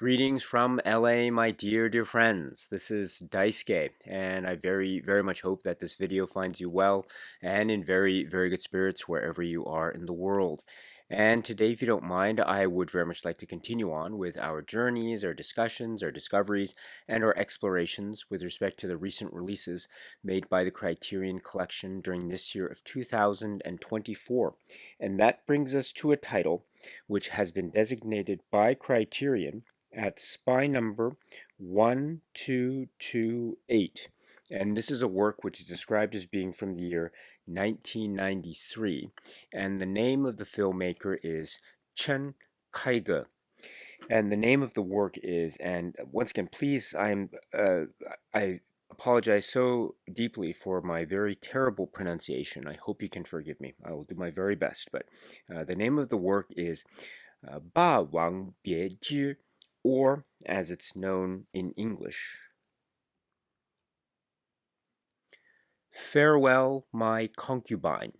Greetings from LA, my dear friends. This is Daisuke, and I very much hope that this video finds you well and in very good spirits wherever you are in the world. And today, if you don't mind, I would very much like to continue on with our journeys, our discussions, our discoveries, and our explorations with respect to the recent releases made by the Criterion Collection during this year of 2024. And that brings us to a title which has been designated by Criterion at spy number 1228. And this is a work which is described as being from the year 1993. And the name of the filmmaker is Chen Kaige. And the name of the work is, and once again, please, I apologize so deeply for my very terrible pronunciation. I hope you can forgive me. I will do my very best. But the name of the work is Ba Wang Bie Zhi, or as it's known in English, Farewell, My Concubine.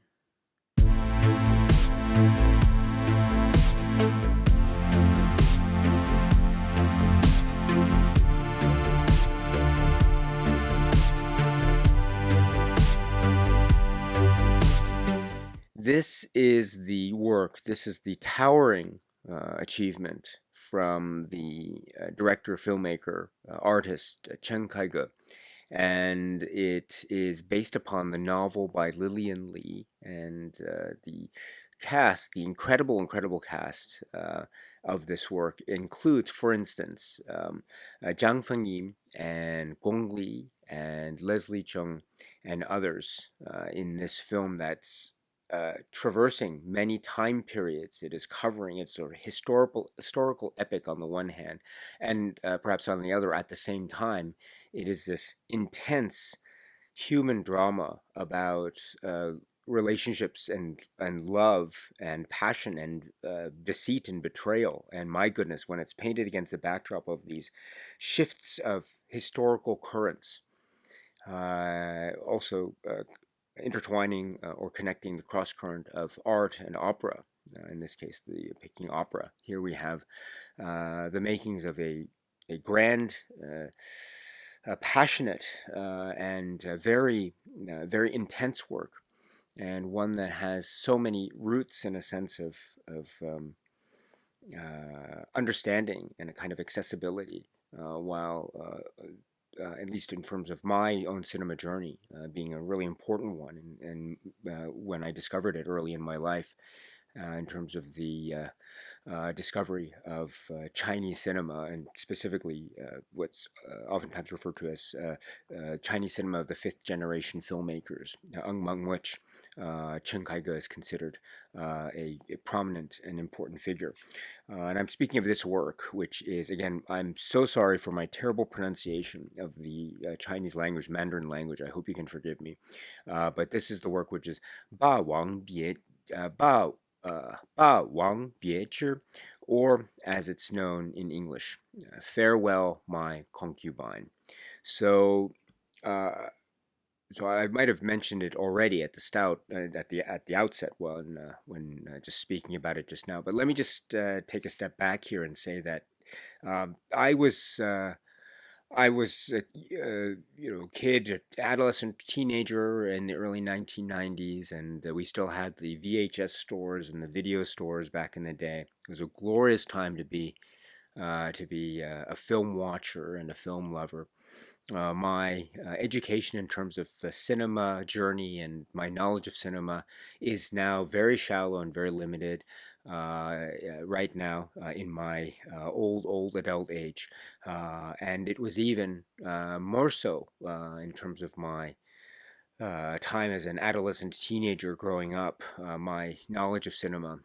This is the work, this is the towering achievement from the director, filmmaker, artist Chen Kaige, and it is based upon the novel by Lillian Lee, and the cast, the incredible cast of this work includes, for instance, Zhang Fengying and Gong Li and Leslie Chung and others in this film that's traversing many time periods. It is covering its sort of historical epic on the one hand, and perhaps on the other, at the same time, it is this intense human drama about relationships and love and passion and deceit and betrayal. And my goodness, when it's painted against the backdrop of these shifts of historical currents, also intertwining or connecting the cross current of art and opera, in this case the Peking opera. Here we have the makings of a grand, passionate, and very intense work, and one that has so many roots in a sense of understanding and a kind of accessibility, while at least in terms of my own cinema journey, being a really important one, and when I discovered it early in my life, in terms of the discovery of Chinese cinema, and specifically what's oftentimes referred to as Chinese cinema of the fifth generation filmmakers, among which Chen Kaige is considered a prominent and important figure. And I'm speaking of this work, which is, again, I'm so sorry for my terrible pronunciation of the Chinese language, Mandarin language. I hope you can forgive me. But this is the work which is Ba Wang Bie, Ba Wang Bie Zhi, or as it's known in English, Farewell, My Concubine. So, so I might have mentioned it already at the at the outset, when just speaking about it just now. But let me just take a step back here and say that I was. I was kid, adolescent, teenager in the early 1990s, and we still had the VHS stores and the video stores back in the day. It was a glorious time to be a film watcher and a film lover. My education in terms of cinema journey and my knowledge of cinema is now very shallow and very limited right now, in my old adult age. And it was even more so in terms of my time as an adolescent teenager growing up. My knowledge of cinema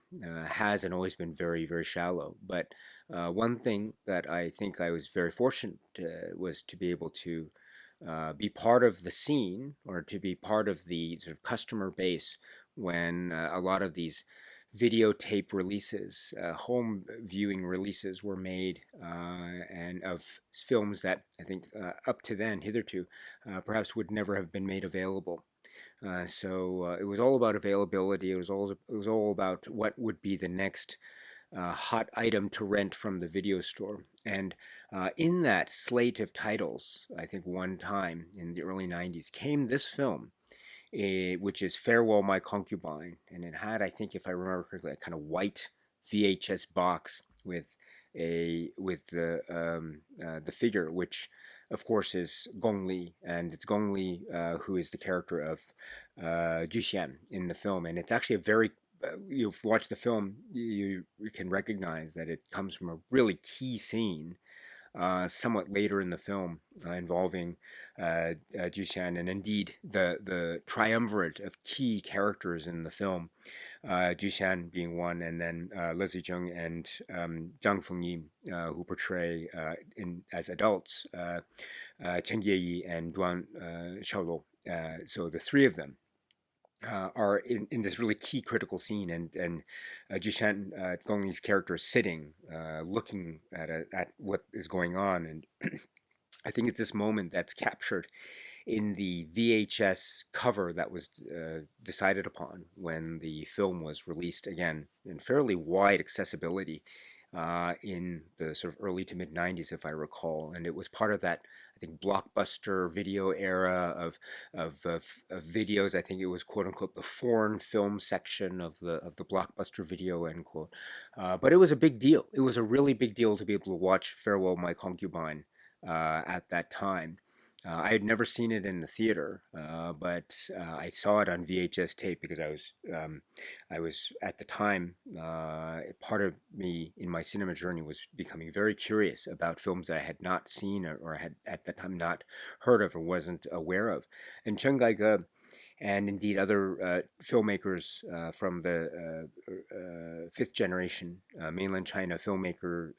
has and always been very shallow. But one thing that I think I was very fortunate was to be able to be part of the scene, or to be part of the sort of customer base when a lot of these videotape releases, home viewing releases were made, and of films that I think up to then, hitherto, perhaps would never have been made available. So it was all about availability. It was all about what would be the next hot item to rent from the video store. And in that slate of titles, I think one time in the early 90s came this film, which is Farewell, My Concubine. And it had, I think, if I remember correctly, a kind of white VHS box with the figure, which of course is Gong Li, and it's Gong Li who is the character of Ju Xian in the film, and it's actually a very you've watched the film, you can recognize that it comes from a really key scene somewhat later in the film involving Jushan, and indeed the triumvirate of key characters in the film, Jushan being one, and then Leslie Chung and Zhang Fengyi, who portray as adults Chen Kaige and Duan Xiaoluo. So the three of them are in this really key critical scene, and Jishan Gong Li's character is sitting, looking at what is going on, and I think it's this moment that's captured in the VHS cover that was decided upon when the film was released, again in fairly wide accessibility in the sort of early to mid 90s, if I recall, and it was part of that, I think, blockbuster video era of videos. I think it was quote unquote the foreign film section of the blockbuster video, end quote. But it was a big deal. It was a really big deal to be able to watch Farewell, My Concubine at that time. I had never seen it in the theater, but I saw it on VHS tape because I was at the time, part of me in my cinema journey was becoming very curious about films that I had not seen or had at the time not heard of or wasn't aware of. And Chen Kaige and indeed other filmmakers from the fifth generation mainland China filmmaker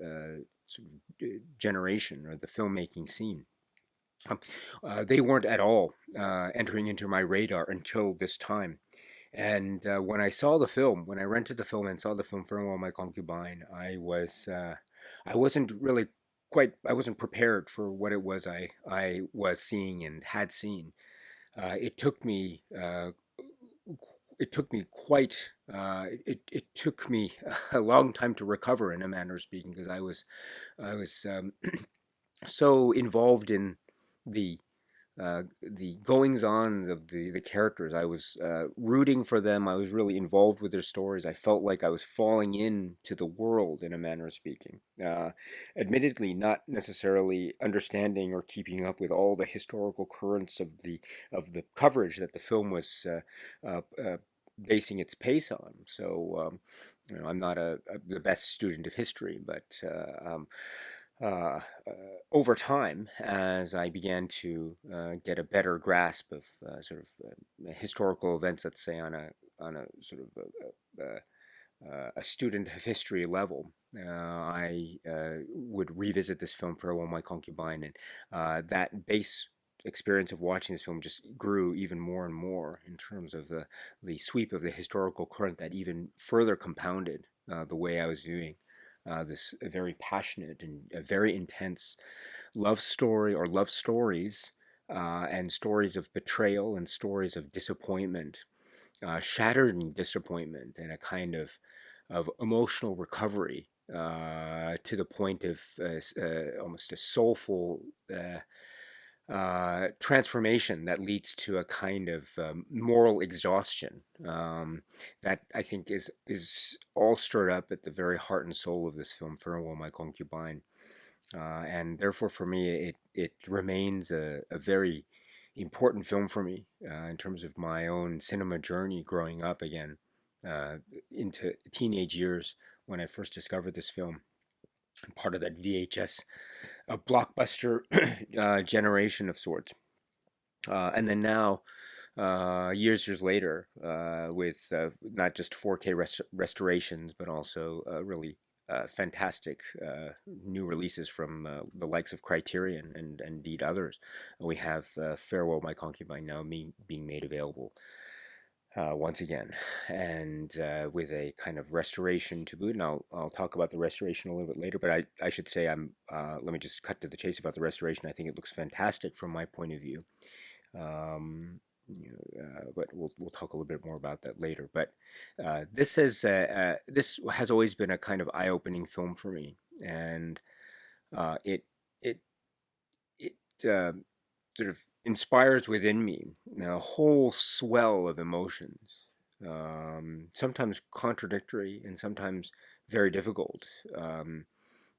sort of generation, or the filmmaking scene. They weren't at all entering into my radar until this time. And when I saw the film, when I rented the film and saw the film Farewell, My Concubine, I wasn't really I wasn't prepared for what it was I was seeing and had seen. It took me quite it took me a long time to recover, in a manner of speaking, because I was so involved in the the goings on of the characters. I was rooting for them. I was really involved with their stories. I felt like I was falling into the world, in a manner of speaking. Admittedly, not necessarily understanding or keeping up with all the historical currents of the coverage that the film was basing its pace on. So, I'm not the best student of history, but uh, over time, as I began to get a better grasp of historical events, let's say on a sort of a student of history level, I would revisit this film Farewell, My Concubine, and that base experience of watching this film just grew even more and more in terms of the sweep of the historical current that even further compounded the way I was viewing this very passionate and very intense love story, or love stories, and stories of betrayal and stories of disappointment, shattered disappointment, and a kind of emotional recovery to the point of almost a soulful transformation that leads to a kind of moral exhaustion that I think is all stirred up at the very heart and soul of this film, Farewell, My Concubine. And therefore, for me, it remains a very important film for me in terms of my own cinema journey growing up again into teenage years when I first discovered this film. Part of that VHS blockbuster generation of sorts. And then now, years later, with not just 4K restorations, but also really fantastic new releases from the likes of Criterion and indeed others, we have Farewell, My Concubine now being made available once again, and with a kind of restoration to boot. And I'll talk about the restoration a little bit later, but I should say let me just cut to the chase about the restoration. I think it looks fantastic from my point of view. but we'll talk a little bit more about that later. But this has always been a kind of eye-opening film for me, and it it it sort of inspires within me a whole swell of emotions, sometimes contradictory and sometimes very difficult. Um,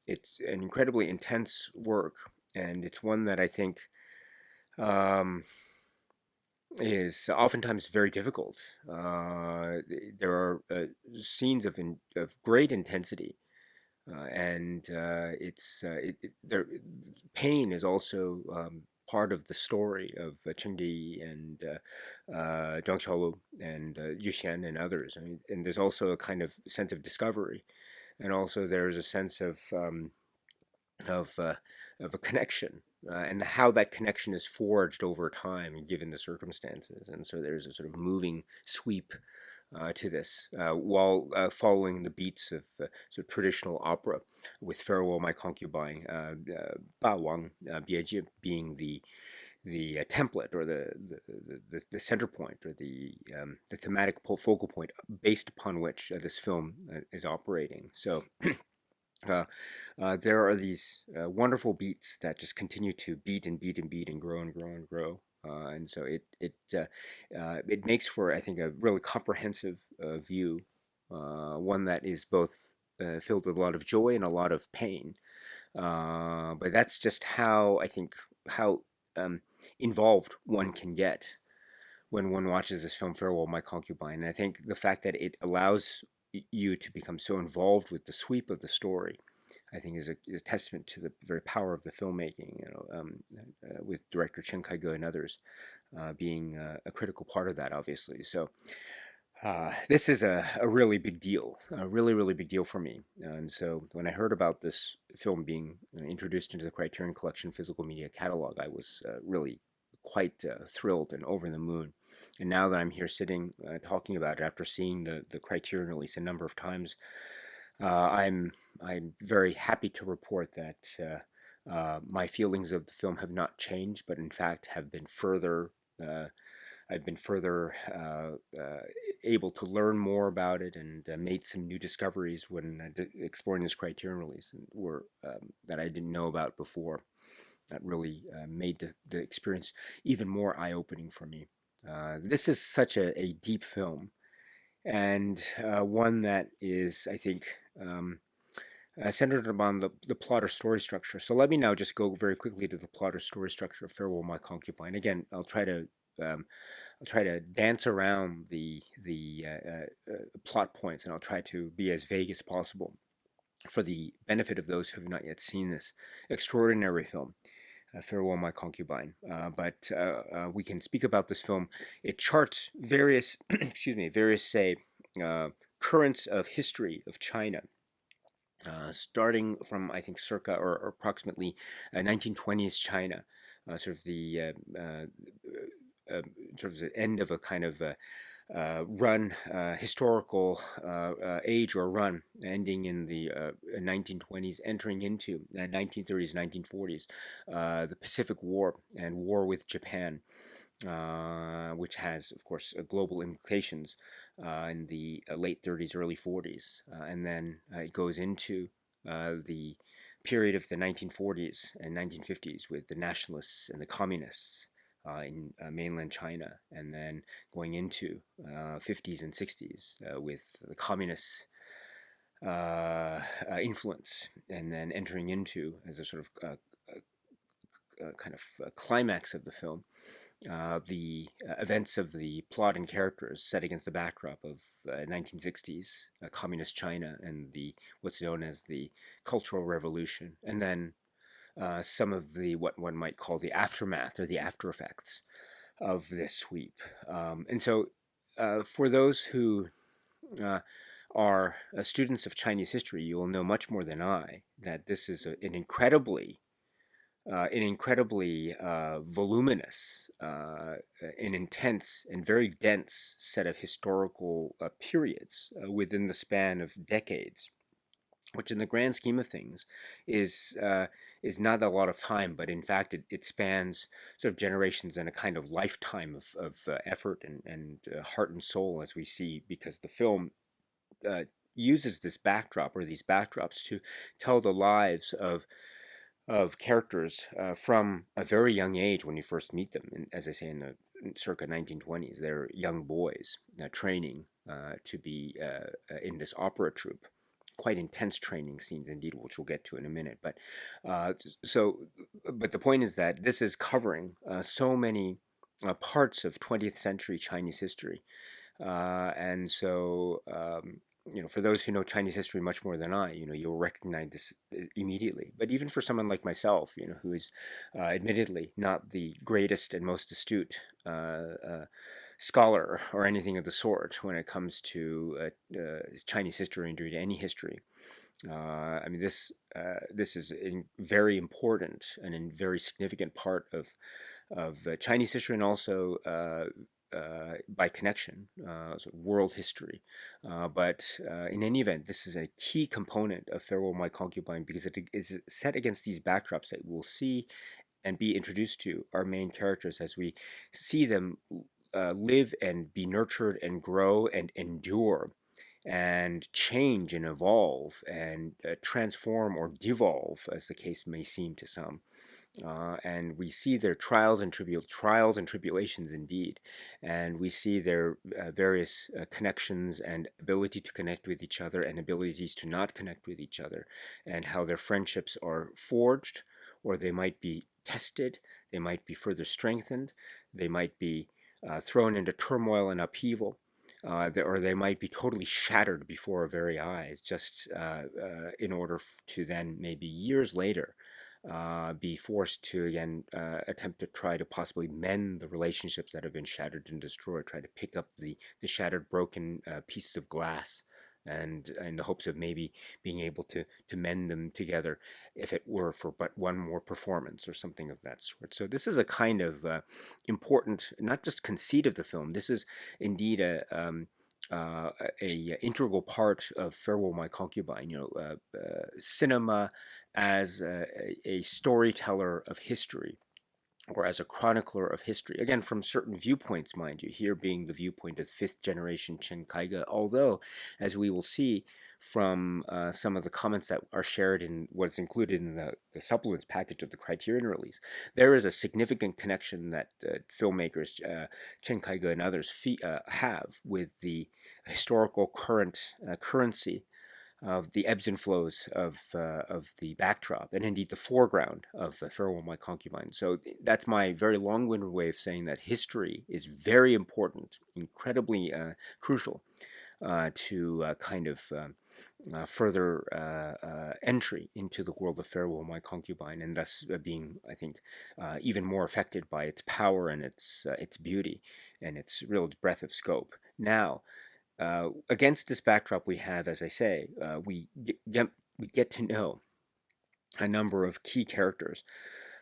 it's an incredibly intense work, and it's one that I think um, is oftentimes very difficult. There are scenes of great intensity, and pain is also part of the story of Chen Kaige and Zhang Xiaolu and Yu Xian and others. I mean, and there's also a kind of sense of discovery, and also there's a sense of uh, of a connection. And how that connection is forged over time, given the circumstances, and so there's a sort of moving sweep to this, while following the beats of sort of traditional opera, with "Farewell, My Concubine," "Ba Wang Biejie" being the template or the center point or the thematic focal point based upon which this film is operating. So. Uh, there are these wonderful beats that just continue to beat and beat and beat and grow and grow and grow. And so it makes for, I think, a really comprehensive view, one that is both filled with a lot of joy and a lot of pain. But that's just how, I think, how involved one can get when one watches this film, Farewell, My Concubine. And I think the fact that it allows you to become so involved with the sweep of the story, I think, is a testament to the very power of the filmmaking. With director Chen Kaige and others being a critical part of that, obviously. So this is a really big deal, a really, really big deal for me. And so when I heard about this film being introduced into the Criterion Collection physical media catalog, I was really quite thrilled and over the moon. And now that I'm here sitting talking about it after seeing the Criterion release a number of times, I'm very happy to report that my feelings of the film have not changed, but in fact have been further. I've been further able to learn more about it and made some new discoveries when exploring this Criterion release, and were that I didn't know about before. That really made the experience even more eye-opening for me. This is such a deep film, and one that is, I think, centered upon the plot or story structure. So let me now just go very quickly to the plot or story structure of Farewell, My Concubine. Again, um, I'll try to dance around the plot points, and I'll try to be as vague as possible for the benefit of those who have not yet seen this extraordinary film, Farewell, My Concubine. But we can speak about this film. It charts various, excuse me, various say currents of history of China. Starting from, I think, circa or approximately 1920s China, sort of the sort of the end of a kind of run, historical age or run, ending in the 1920s, entering into 1930s, 1940s, the Pacific War and war with Japan, which has, of course, global implications in the late 30s, early 40s. And then it goes into the period of the 1940s and 1950s with the nationalists and the communists in mainland China, and then going into 50s and 60s with the communists' influence, and then entering into, as a sort of kind of climax of the film, the events of the plot and characters set against the backdrop of 1960s communist China and the what's known as the Cultural Revolution, and then some of the what one might call the aftermath or the after effects of this sweep. And so, for those who are students of Chinese history, you will know much more than I that this is an incredibly voluminous, an intense, and very dense set of historical periods within the span of decades. which in the grand scheme of things is uh, is not a lot of time, but in fact it spans sort of generations and a kind of lifetime of effort and heart and soul, as we see, because the film uh, uses this backdrop or these backdrops to tell the lives of characters from a very young age when you first meet them. And as I say, in the circa 1920s, they're young boys training to be in this opera troupe. Quite intense training scenes indeed, which we'll get to in a minute. Uh, so, but the point is that this is covering so many parts of 20th century Chinese history, and so, for those who know Chinese history much more than I, you'll recognize this immediately. But even for someone like myself, who is admittedly not the greatest and most astute scholar or anything of the sort when it comes to Chinese history and any history, I mean, this is a very important and a very significant part of Chinese history, and also by connection, sort of world history. But in any event, this is a key component of Farewell My Concubine, because it is set against these backdrops that we'll see and be introduced to our main characters as we see them live and be nurtured and grow and endure and change and evolve and transform or devolve, as the case may seem to some. And we see their trials and tribulations indeed, and we see their various connections and ability to connect with each other and abilities to not connect with each other, and how their friendships are forged, or they might be tested, they might be further strengthened, they might be thrown into turmoil and upheaval. Or they might be totally shattered before our very eyes, just in order to then, maybe years later, be forced to again attempt to try to possibly mend the relationships that have been shattered and destroyed, try to pick up the shattered, broken pieces of glass, and in the hopes of maybe being able to mend them together, if it were for but one more performance or something of that sort. So this is a kind of important, not just conceit of the film. This is indeed a integral part of Farewell My Concubine. Cinema as a storyteller of history, or as a chronicler of history, again from certain viewpoints, mind you, here being the viewpoint of fifth generation Chen Kaige, although, as we will see from some of the comments that are shared in what's included in the supplements package of the Criterion release, there is a significant connection that filmmakers, Chen Kaige and others, have with the historical currency of the ebbs and flows of the backdrop, and indeed the foreground of Farewell My Concubine. So that's my very long-winded way of saying that history is very important, incredibly crucial to kind of further entry into the world of Farewell My Concubine, and thus being, I think, even more affected by its power and its beauty and its real breadth of scope. Now, against this backdrop, we have, as I say, we get to know a number of key characters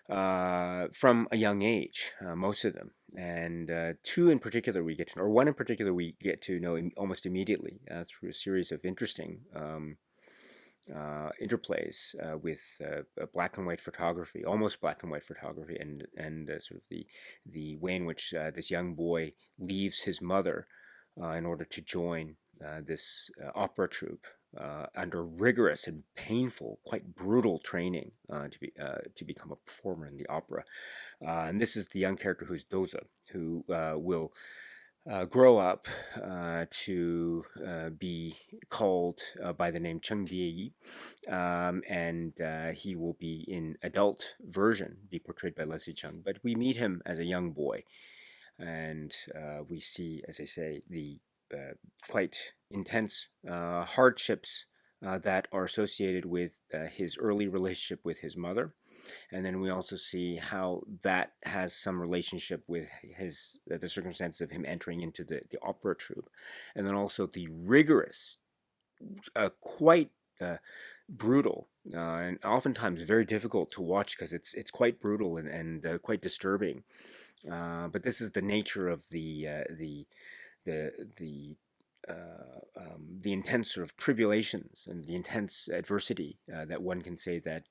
from a young age, most of them, and two in particular we get to know, or one in particular we get to know almost immediately through a series of interesting interplays with black and white photography, almost black and white photography, and sort of the way in which this young boy leaves his mother in order to join this opera troupe under rigorous and painful, quite brutal training to become a performer in the opera. And this is the young character who's Doza, who will grow up to be called by the name Chen Kaige, and he will be in adult version, be portrayed by Leslie Chung. But we meet him as a young boy, and we see, as I say, the quite intense hardships that are associated with his early relationship with his mother. And then we also see how that has some relationship with the circumstances of him entering into the opera troupe. And then also the rigorous, quite brutal, and oftentimes very difficult to watch, because it's quite brutal and quite disturbing. But this is the nature of the the intense sort of tribulations and the intense adversity that one can say that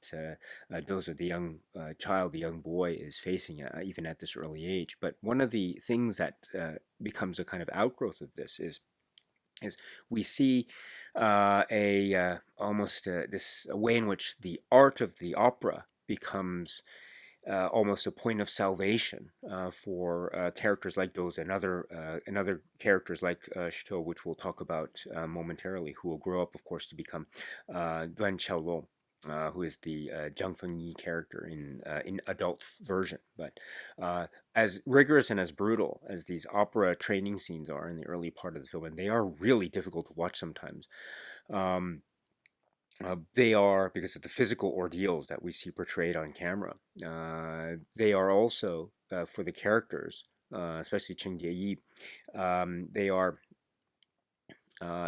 those are the young child, the young boy is facing even at this early age. But one of the things that becomes a kind of outgrowth of this is we see almost this a way in which the art of the opera becomes almost a point of salvation for characters like those and other characters like Shito, which we'll talk about momentarily, who will grow up, of course, to become Duan Xiaoluo, who is the Zhang Fengyi character in adult version. But as rigorous and as brutal as these opera training scenes are in the early part of the film, and they are really difficult to watch sometimes. They are, because of the physical ordeals that we see portrayed on camera, they are also, for the characters, especially Chen Kaige, they are,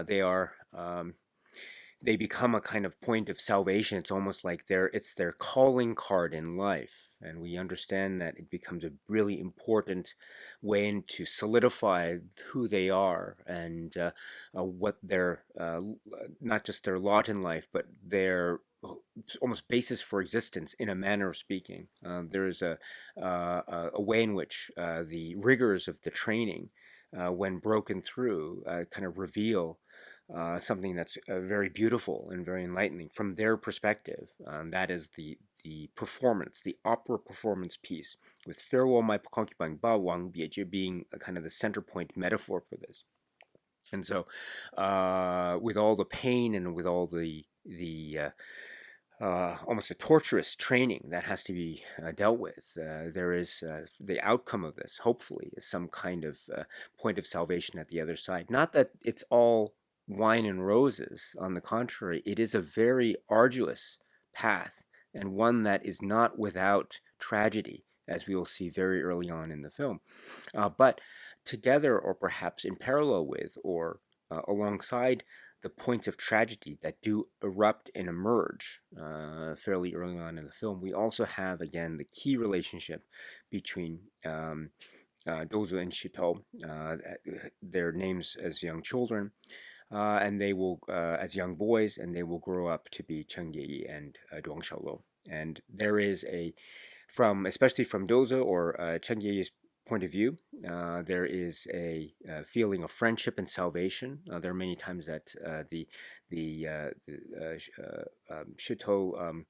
they are, they become a kind of point of salvation. It's almost like it's their calling card in life. And we understand that it becomes a really important way to solidify who they are and what their, not just their lot in life, but their almost basis for existence, in a manner of speaking. There is a way in which the rigors of the training, when broken through, kind of reveal something that's very beautiful and very enlightening from their perspective. That is the performance, the opera performance piece, with Farewell My Concubine Ba Wang Biejie being a kind of the center point metaphor for this. And so, with all the pain and with all the almost a torturous training that has to be dealt with, there is the outcome of this, hopefully, is some kind of point of salvation at the other side. Not that it's all wine and roses. On the contrary, it is a very arduous path, and one that is not without tragedy, as we will see very early on in the film. But together, or perhaps in parallel with, or alongside the points of tragedy that do erupt and emerge fairly early on in the film, we also have, again, the key relationship between Dozo and Shito, their names as young children, and they will, as young boys, and they will grow up to be Chen Kaige and Duang Xiaoluo. And there is especially from Dozo or Chen Kaige's point of view, there is a feeling of friendship and salvation. There are many times that Shito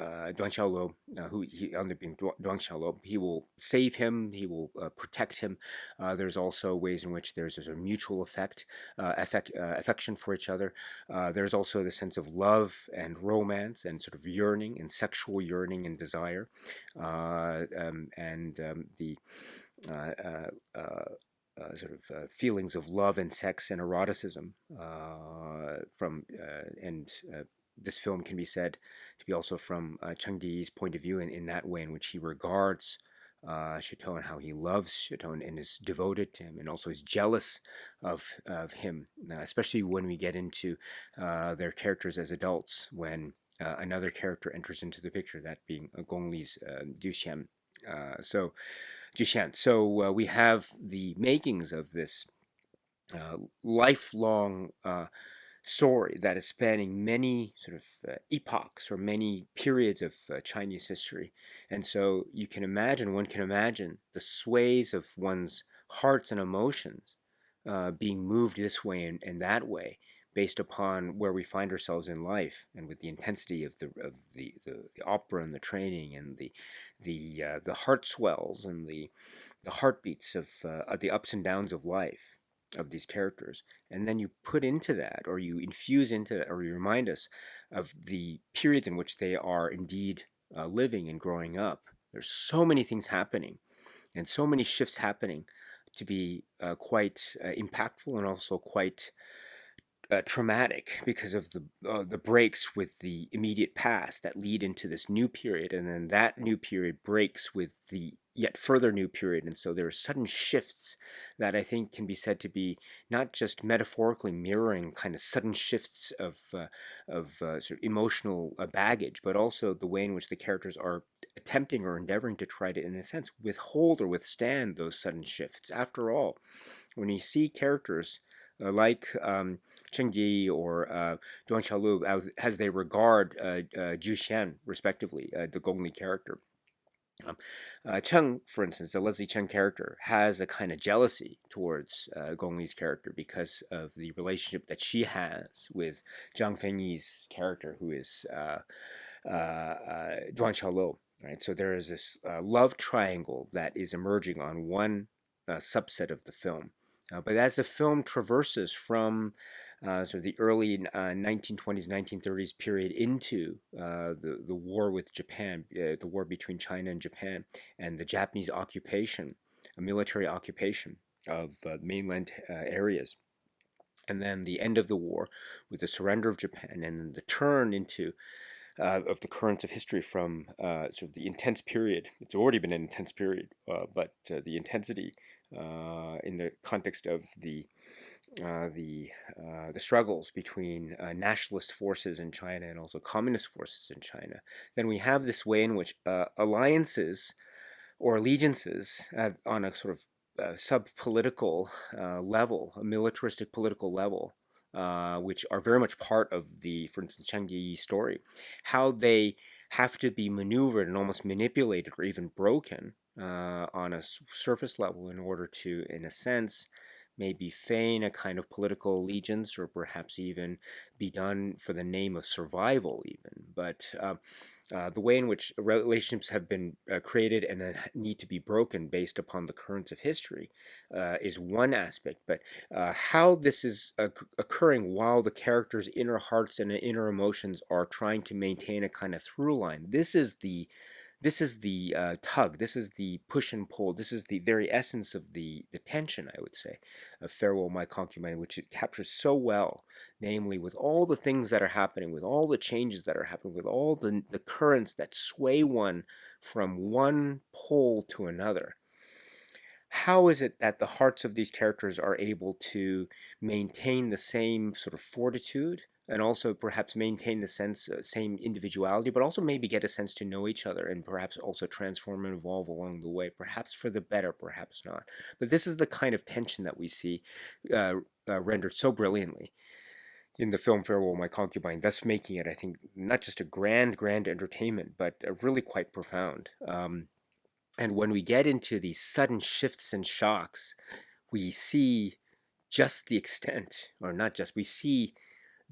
Duan Xiaoluo, who he under being Duan Xiaoluo, he will save him, he will protect him. There's also ways in which there's a mutual affection for each other. There's also the sense of love and romance and sort of yearning and sexual yearning and desire, and the sort of feelings of love and sex and eroticism and this film can be said to be also from Chen Kaige's point of view in that way in which he regards Shito and how he loves Shito and is devoted to him and also is jealous of him, especially when we get into their characters as adults, when another character enters into the picture, that being Gong Li's Duxian. So we have the makings of this lifelong story that is spanning many sort of epochs or many periods of Chinese history. And so one can imagine the sways of one's hearts and emotions being moved this way and that way based upon where we find ourselves in life, and with the intensity of the opera and the training and the heart swells and the heartbeats of the ups and downs of life of these characters. And then you put into that, or you infuse into that, or you remind us of the periods in which they are indeed living and growing up. There's so many things happening and so many shifts happening to be quite impactful and also quite traumatic because of the breaks with the immediate past that lead into this new period, and then that new period breaks with the yet further new period. And so there are sudden shifts that I think can be said to be not just metaphorically mirroring kind of sudden shifts of sort of emotional baggage, but also the way in which the characters are attempting or endeavoring to try to, in a sense, withhold or withstand those sudden shifts. After all, when you see characters like Chen Kaige or Duan Xiaolu as they regard Zhu Xian, respectively, the Gongli character. Cheng, for instance, the Leslie Cheng character, has a kind of jealousy towards Gongli's character because of the relationship that she has with Zhang Fengyi's character, who is Duan Xiaolu. Right, so there is this love triangle that is emerging on one subset of the film. But as the film traverses from sort of the early 1920s, 1930s period into the war with Japan, the war between China and Japan, and the Japanese occupation, a military occupation of mainland areas, and then the end of the war with the surrender of Japan, and then the turn into of the currents of history from sort of the intense period. It's already been an intense period, but the intensity in the context of the struggles between nationalist forces in China and also communist forces in China. Then we have this way in which alliances or allegiances on a sort of sub-political level, a militaristic political level, which are very much part of the, for instance, Chen Kaige story, how they have to be maneuvered and almost manipulated or even broken on a surface level in order to, in a sense, maybe feign a kind of political allegiance or perhaps even be done for the name of survival even. But the way in which relationships have been created and then need to be broken based upon the currents of history is one aspect. But how this is occurring while the characters' inner hearts and inner emotions are trying to maintain a kind of through line, this is the tug, this is the push and pull, this is the very essence of the tension, I would say, of Farewell, My Concubine, which it captures so well, namely with all the things that are happening, with all the changes that are happening, with all the currents that sway one from one pole to another. How is it that the hearts of these characters are able to maintain the same sort of fortitude and also perhaps maintain the same individuality, but also maybe get a sense to know each other and perhaps also transform and evolve along the way, perhaps for the better, perhaps not. But this is the kind of tension that we see rendered so brilliantly in the film Farewell, My Concubine, thus making it, I think, not just a grand entertainment, but really quite profound. And when we get into these sudden shifts and shocks, we see just the extent, or not just, we see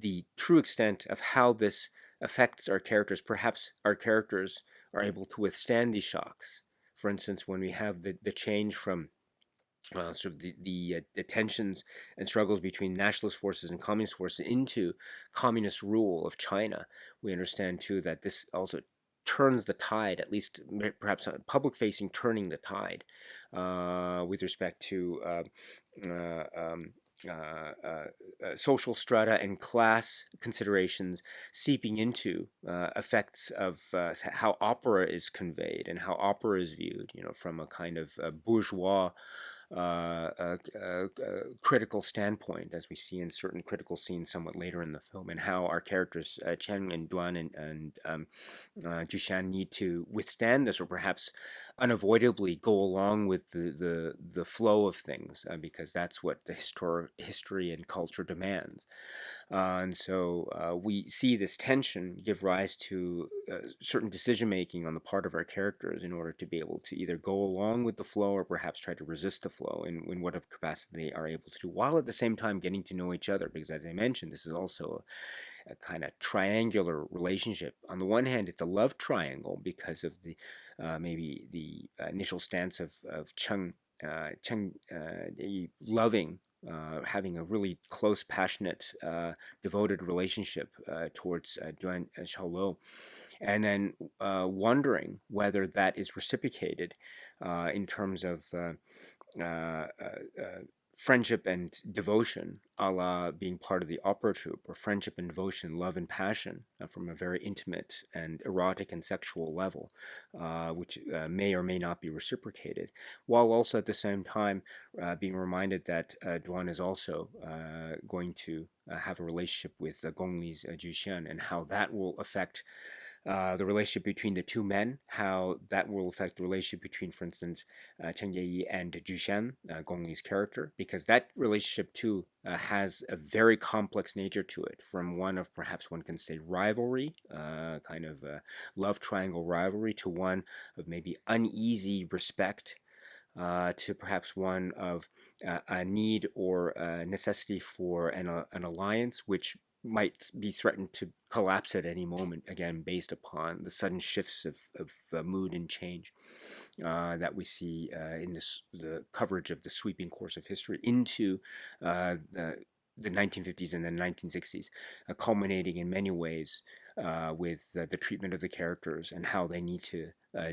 the true extent of how this affects our characters. Perhaps our characters are able to withstand these shocks. For instance, when we have the change from sort of the tensions and struggles between nationalist forces and communist forces into communist rule of China, we understand too that this also turns the tide, at least perhaps public facing, turning the tide with respect to social strata and class considerations seeping into effects of how opera is conveyed and how opera is viewed, from a kind of bourgeois critical standpoint, as we see in certain critical scenes somewhat later in the film, and how our characters Chen and Duan and Jushan need to withstand this, or perhaps unavoidably go along with the flow of things, because that's what the history and culture demands. And so we see this tension give rise to certain decision making on the part of our characters in order to be able to either go along with the flow or perhaps try to resist the flow in whatever capacity they are able to do, while at the same time getting to know each other. Because as I mentioned, this is also a kind of triangular relationship. On the one hand, it's a love triangle because of the maybe the initial stance of Cheng loving, having a really close, passionate, devoted relationship towards Duan Xiaolu, and then wondering whether that is reciprocated in terms of friendship and devotion, a la being part of the opera troupe, or friendship and devotion, love and passion from a very intimate and erotic and sexual level, which may or may not be reciprocated, while also at the same time being reminded that Duan is also going to have a relationship with Gongli's Zhu Xian, and how that will affect the relationship between the two men, how that will affect the relationship between, for instance, Chen Kaige and Jushan, Gong Li's character, because that relationship too has a very complex nature to it, from one of perhaps one can say rivalry, kind of love triangle rivalry, to one of maybe uneasy respect, to perhaps one of a need or a necessity for an alliance, which might be threatened to collapse at any moment, again, based upon the sudden shifts of mood and change that we see in the coverage of the sweeping course of history into the 1950s and the 1960s, culminating in many ways with the treatment of the characters and how they need to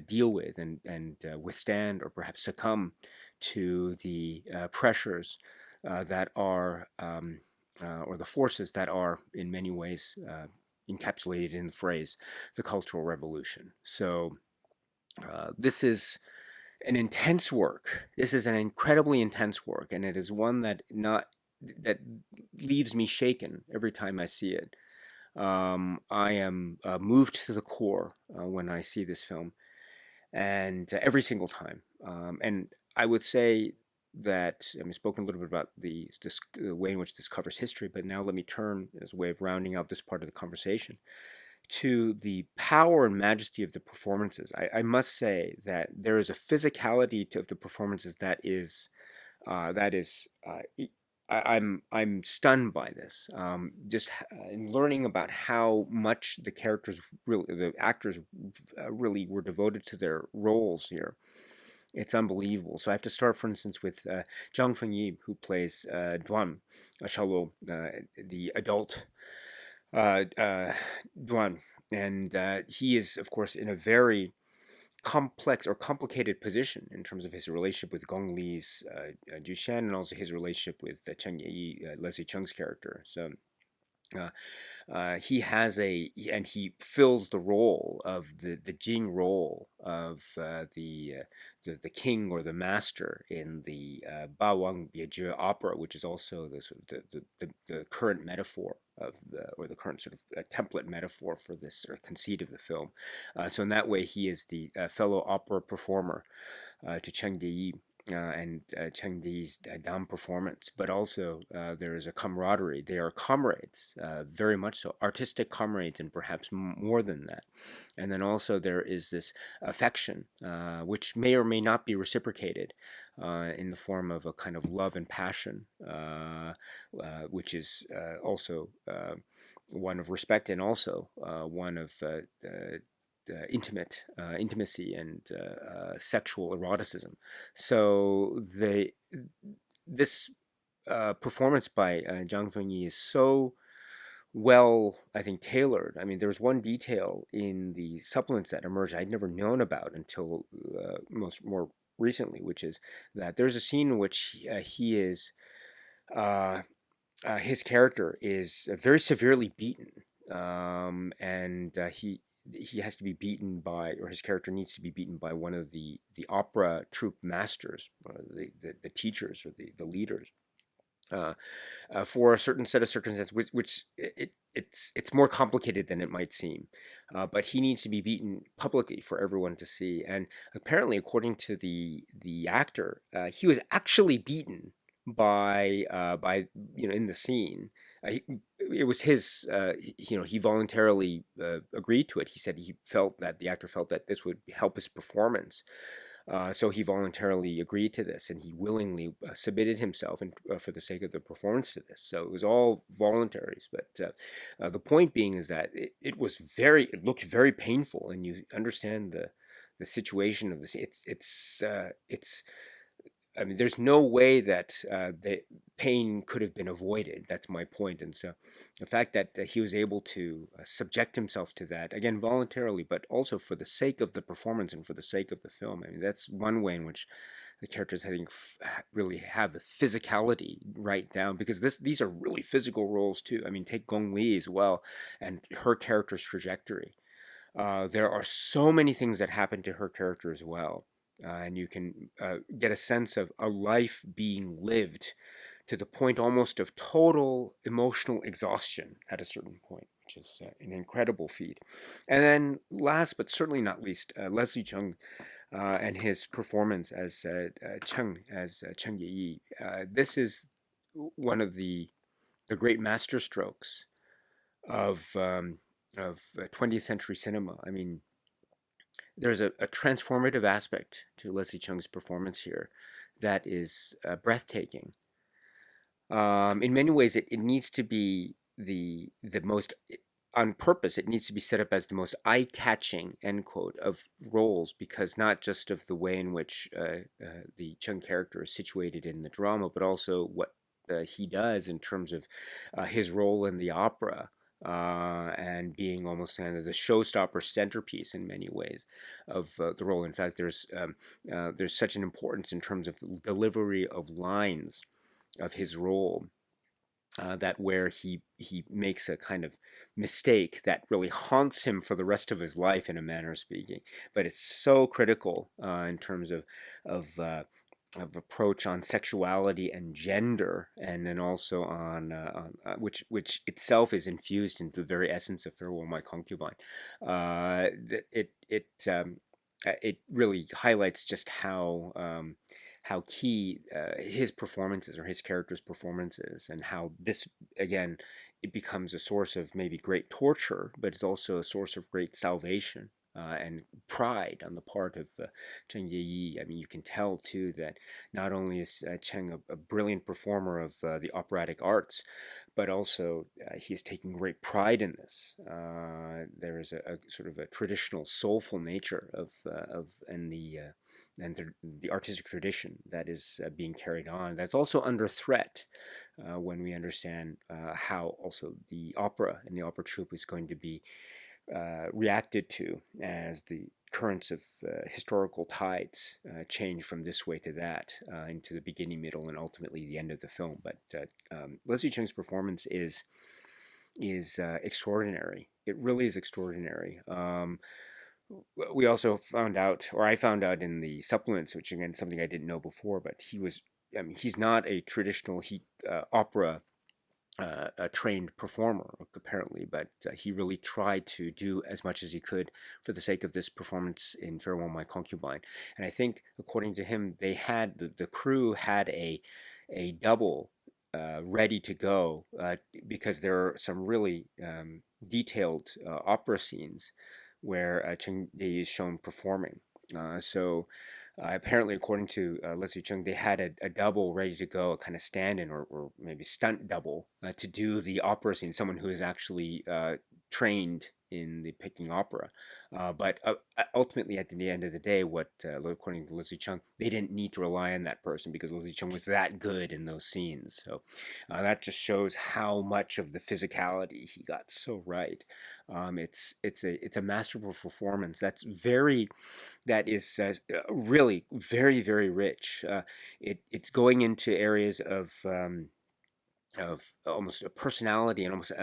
deal with and withstand or perhaps succumb to the pressures that are, or the forces that are in many ways encapsulated in the phrase, the Cultural Revolution. So this is an intense work. This is an incredibly intense work, and it is one that leaves me shaken every time I see it. I am moved to the core when I see this film, and every single time. And I would say that I've spoken a little bit about the way in which this covers history, but now let me turn, as a way of rounding out this part of the conversation, to the power and majesty of the performances. I must say that there is a physicality of the performances I'm stunned by this. Just in learning about how much the actors really were devoted to their roles here. It's unbelievable. So I have to start, for instance, with Zhang Fengyi, who plays Duan Xiaoluo, the adult Duan, and he is, of course, in a very complex or complicated position in terms of his relationship with Gong Li's Jushan, and also his relationship with Chen Yi, Leslie Chung's character. So uh, he fills the role of the Jing role of the king or the master in the Ba Wang Bie opera, which is also the current metaphor of or the current sort of template metaphor for this sort of conceit of the film. So in that way, he is the fellow opera performer to Cheng Di, and Cheng Di's down performance, but also there is a camaraderie. They are comrades, very much so, artistic comrades, and perhaps more than that. And then also there is this affection, which may or may not be reciprocated in the form of a kind of love and passion, which is also one of respect, and also one of intimacy and sexual eroticism. So this performance by Zhang Fengyi is so well, I think, tailored. I mean, there was one detail in the supplements that emerged I'd never known about until more recently, which is that there's a scene in which he is uh, his character is very severely beaten, and he has to be beaten by, or his character needs to be beaten by one of the opera troupe masters, the teachers or the leaders, uh, for a certain set of circumstances, which it's more complicated than it might seem. But he needs to be beaten publicly for everyone to see. And apparently, according to the actor, he was actually beaten by in the scene. It was his, he voluntarily agreed to it. He said the actor felt that this would help his performance. So he voluntarily agreed to this, and he willingly submitted himself for the sake of the performance to this. So it was all voluntary. But the point being is that it looked very painful, and you understand the situation of this. It's I mean, there's no way that the pain could have been avoided. That's my point. And so the fact that he was able to subject himself to that, again, voluntarily, but also for the sake of the performance and for the sake of the film, I mean, that's one way in which the characters, I think, really have the physicality right down, because these are really physical roles too. I mean, take Gong Li as well, and her character's trajectory. There are so many things that happen to her character as well. And you can get a sense of a life being lived to the point almost of total emotional exhaustion at a certain point. which is an incredible feat. And then, last but certainly not least, Leslie Chung and his performance as Chen Yi. This is one of the great masterstrokes of 20th century cinema. I mean, there's a transformative aspect to Leslie Chung's performance here that is breathtaking. In many ways, it needs to be the most on purpose. It needs to be set up as the most eye-catching end quote of roles, because not just of the way in which the Chung character is situated in the drama, but also what he does in terms of his role in the opera. And being almost kind of the showstopper centerpiece in many ways of the role. In fact, there's such an importance in terms of the delivery of lines of his role, that where he makes a kind of mistake that really haunts him for the rest of his life, in a manner of speaking. But it's so critical in terms of approach on sexuality and gender, and then also on which itself is infused into the very essence of Farewell My Concubine. It really highlights just how key his performances, or his character's performances, and how this, again, it becomes a source of maybe great torture, but it's also a source of great salvation and pride on the part of Chen Yi. I mean, you can tell too that not only is Cheng a brilliant performer of the operatic arts, but also he is taking great pride in this. There is a sort of a traditional soulful nature of the artistic tradition that is being carried on. That's also under threat when we understand how also the opera and the opera troupe is going to be reacted to as the currents of historical tides change from this way to that into the beginning, middle, and ultimately the end of the film. But Leslie Chung's performance is extraordinary. It really is extraordinary. We also found out, or I found out in the supplements, which again something I didn't know before, but he's not a traditional opera a trained performer, apparently, but he really tried to do as much as he could for the sake of this performance in Farewell My Concubine. And I think, according to him, they had the crew had a double ready to go because there are some really detailed opera scenes where Chen Yi is shown performing. Apparently, according to Leslie Chung, they had a double ready to go, a kind of stand-in or maybe stunt double to do the opera scene, someone who is actually trained in the Peking opera. But ultimately, at the end of the day, according to Leslie Chung, they didn't need to rely on that person because Leslie Chung was that good in those scenes. So that just shows how much of the physicality he got so right. It's a masterful performance that is really very, very rich. It's going into areas of almost a personality and almost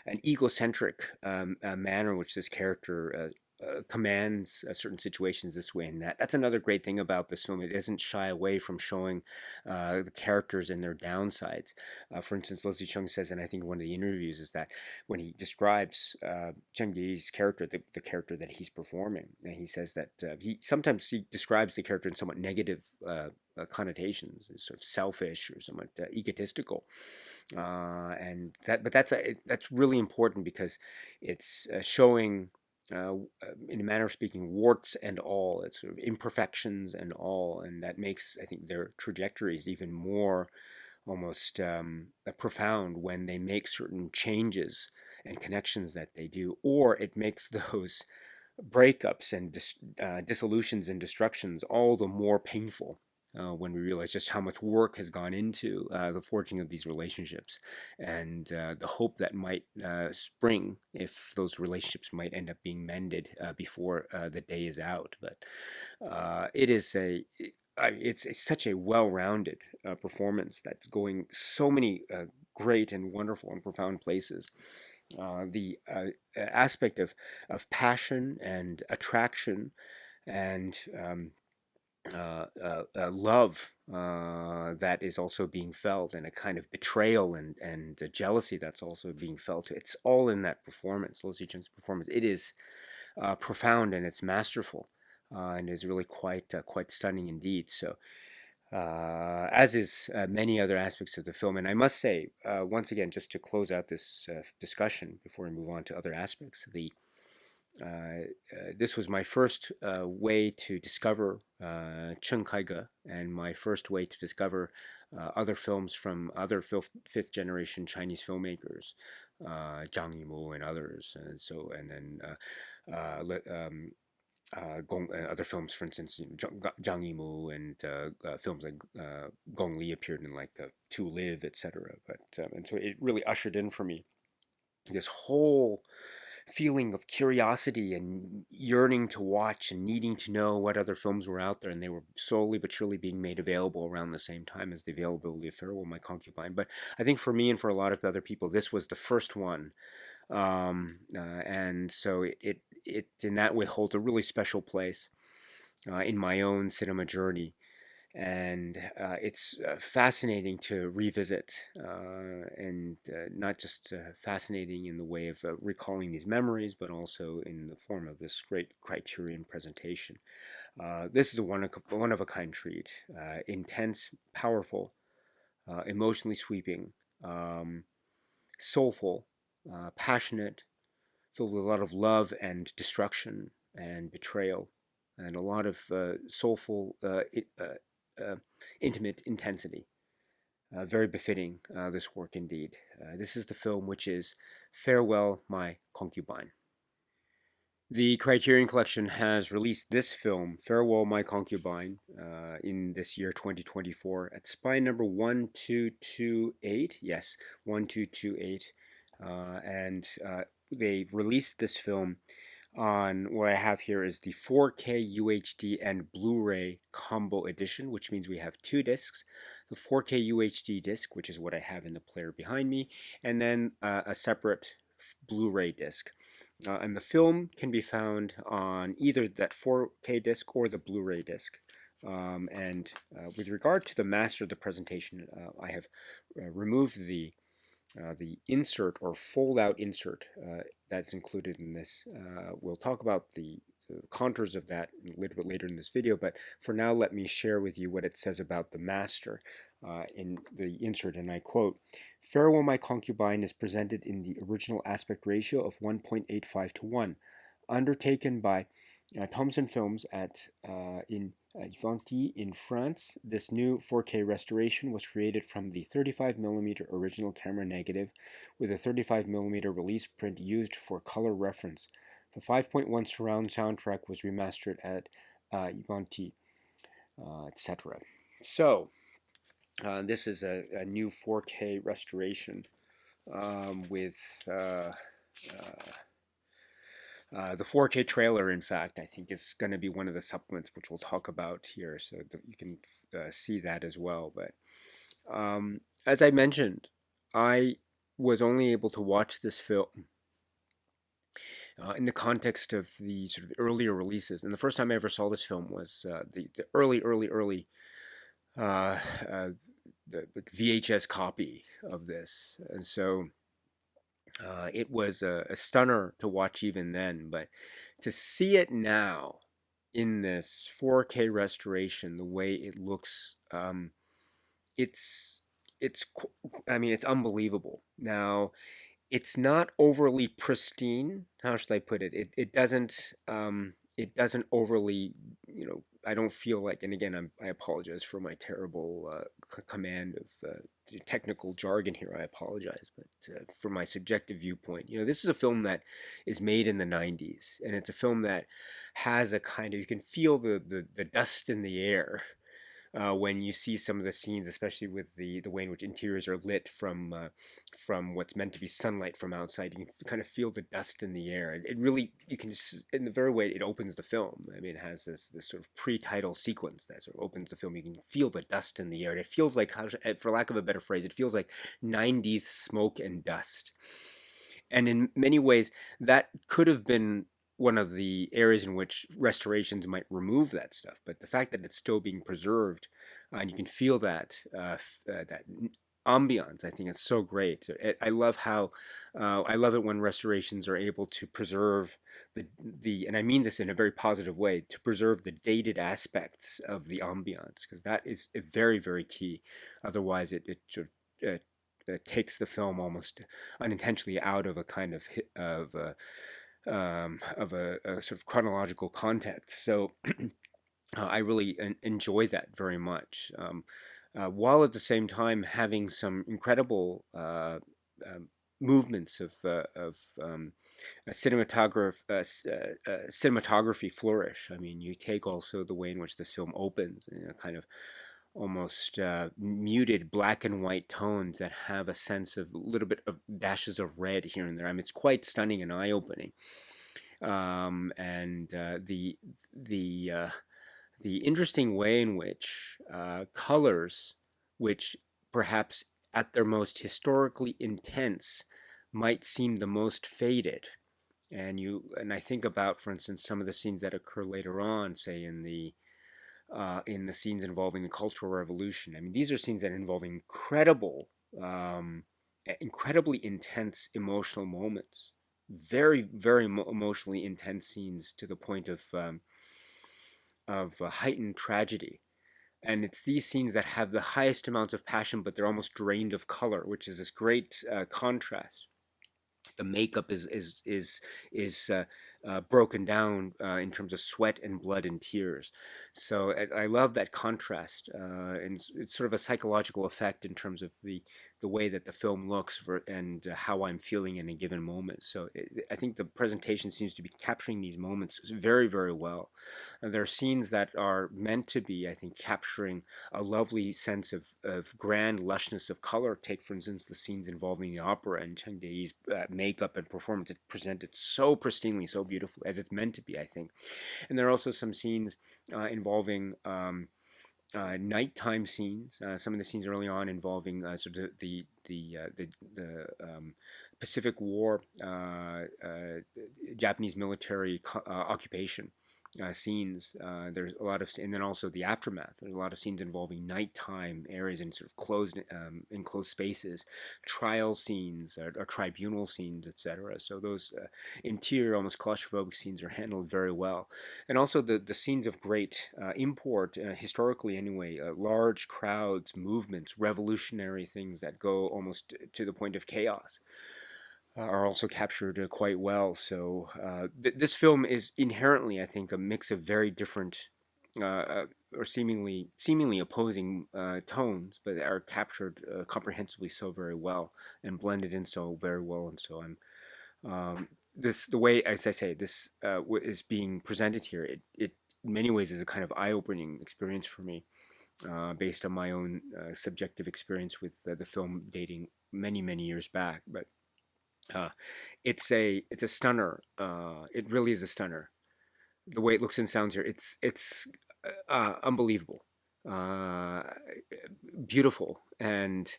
an egocentric manner in which this character commands certain situations this way and that. That's another great thing about this film. It doesn't shy away from showing the characters and their downsides. For instance, Leslie Chung says, and I think one of the interviews is that when he describes Cheng Yi's character, the character that he's performing, and he says that he sometimes describes the character in somewhat negative connotations, sort of selfish or somewhat egotistical, but that's really important because it's showing, in a manner of speaking, warts and all. It's sort of imperfections and all, and that makes, I think, their trajectories even more almost profound when they make certain changes and connections that they do, or it makes those breakups and dissolutions and destructions all the more painful when we realize just how much work has gone into the forging of these relationships, and the hope that might spring if those relationships might end up being mended before the day is out. But it's such a well-rounded performance that's going so many great and wonderful and profound places. The aspect of passion and attraction and love that is also being felt, and a kind of betrayal and jealousy that's also being felt. It's all in that performance, Leslie Chung's performance. It is profound and it's masterful, and is really quite stunning indeed. So, as is many other aspects of the film. And I must say, once again, just to close out this discussion before we move on to other aspects, this was my first way to discover Chen Kaige, and my first way to discover other films from other fifth generation Chinese filmmakers, Zhang Yimou and others. And so, and then other films, for instance, Zhang Yimou, and films like Gong Li appeared in, like To Live, etc. But and so it really ushered in for me this whole feeling of curiosity and yearning to watch and needing to know what other films were out there, and they were slowly but surely being made available around the same time as the availability of Farewell My Concubine. But I think for me and for a lot of other people, this was the first one, and so it in that way holds a really special place in my own cinema journey. And it's fascinating to revisit, and not just fascinating in the way of recalling these memories, but also in the form of this great Criterion presentation. This is a one of a kind treat, intense, powerful, emotionally sweeping, soulful, passionate, filled with a lot of love and destruction and betrayal, and a lot of soulful, intimate intensity. Very befitting this work indeed. This is the film which is Farewell, My Concubine. The Criterion Collection has released this film, Farewell, My Concubine, in this year 2024 at spine number 1228. Yes, 1228. And they've released this film on what I have here is the 4K UHD and Blu-ray combo edition, which means we have two discs. The 4K UHD disc, which is what I have in the player behind me, and then a separate Blu-ray disc. And the film can be found on either that 4K disc or the Blu-ray disc. And with regard to the master of the presentation, I have removed the insert or fold-out insert that's included in this. We'll talk about the contours of that a little bit later in this video, but for now let me share with you what it says about the master in the insert, and I quote, "Farewell, My Concubine is presented in the original aspect ratio of 1.85 to 1, undertaken by Thomson Films in Yvanty in France. This new 4K restoration was created from the 35mm original camera negative with a 35mm release print used for color reference. The 5.1 surround soundtrack was remastered at Yvanty, etc." So, this is a new 4K restoration with the 4K trailer, in fact, I think is going to be one of the supplements which we'll talk about here, so that you can see that as well. But as I mentioned, I was only able to watch this film in the context of the sort of earlier releases, and the first time I ever saw this film was the early uh, uh, the VHS copy of this, and so it was a stunner to watch even then. But to see it now in this 4K restoration, the way it looks, it's it's I mean, it's unbelievable. Now, it's not overly pristine. How should I put it? It doesn't overly, I don't feel like, and again, I apologize for my terrible command of technical jargon here. I apologize, but from my subjective viewpoint, this is a film that is made in the 90s, and it's a film that has a kind of, you can feel the dust in the air when you see some of the scenes, especially with the way in which interiors are lit from what's meant to be sunlight from outside. You can kind of feel the dust in the air. It really, you can just, in the very way it opens the film. I mean, it has this sort of pre-title sequence that sort of opens the film. You can feel the dust in the air. And it feels like, for lack of a better phrase, it feels like 90s smoke and dust. And in many ways, that could have been one of the areas in which restorations might remove that stuff. But the fact that it's still being preserved, and you can feel that ambiance, I think it's so great. I love how I love it when restorations are able to preserve the, and I mean this in a very positive way, to preserve the dated aspects of the ambiance, because that is very, very key. Otherwise, it sort of takes the film almost unintentionally out of a kind of a sort of chronological context. So I really enjoy that very much, while at the same time having some incredible movements of cinematography flourish. I mean, you take also the way in which this film opens, kind of almost muted black and white tones that have a sense of a little bit of dashes of red here and there. I mean, it's quite stunning and eye-opening. And the interesting way in which colors, which perhaps at their most historically intense, might seem the most faded. And I think about, for instance, some of the scenes that occur later on, say in the scenes involving the Cultural Revolution. I mean, these are scenes that involve incredibly intense emotional moments, very, very emotionally intense scenes to the point of heightened tragedy. And it's these scenes that have the highest amounts of passion, but they're almost drained of color, which is this great contrast. The makeup is broken down in terms of sweat and blood and tears. So I love that contrast, and it's sort of a psychological effect in terms of the way that the film looks and how I'm feeling in a given moment. So I think the presentation seems to be capturing these moments very, very well. There are scenes that are meant to be, I think, capturing a lovely sense of grand lushness of color. Take, for instance, the scenes involving the opera and Chen Kaige's makeup and performance. It's presented so pristinely, so beautifully, as it's meant to be, I think. And there are also some scenes involving nighttime scenes. Some of the scenes early on involving sort of the Pacific War, Japanese military occupation scenes. There's a lot of, and then also the aftermath. There's a lot of scenes involving nighttime areas in sort of closed, enclosed spaces, trial scenes or tribunal scenes, etc. So those interior, almost claustrophobic scenes are handled very well, and also the scenes of great import, historically anyway, large crowds, movements, revolutionary things that go almost to the point of chaos are also captured quite well. So this film is inherently, I think, a mix of very different or seemingly opposing tones, but are captured comprehensively so very well and blended in so very well. And so I'm the way, as I say, this is being presented here. It in many ways is a kind of eye-opening experience for me. Based on my own subjective experience with the film dating many, many years back, but uh, it's a stunner. It really is a stunner. The way it looks and sounds here, it's unbelievable, uh, beautiful and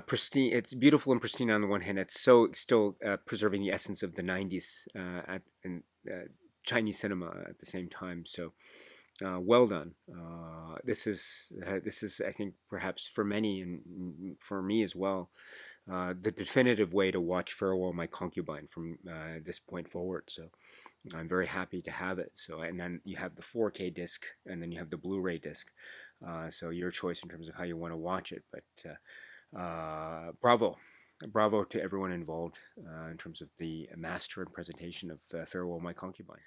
pristine. It's beautiful and pristine on the one hand. It's so still preserving the essence of the '90s and Chinese cinema at the same time. So well done. This is I think perhaps for many and for me as well, the definitive way to watch Farewell My Concubine from this point forward. So I'm very happy to have it. So and then you have the 4K disc, and then you have the Blu-ray disc. So your choice in terms of how you want to watch it. But bravo. Bravo to everyone involved in terms of the master and presentation of Farewell My Concubine.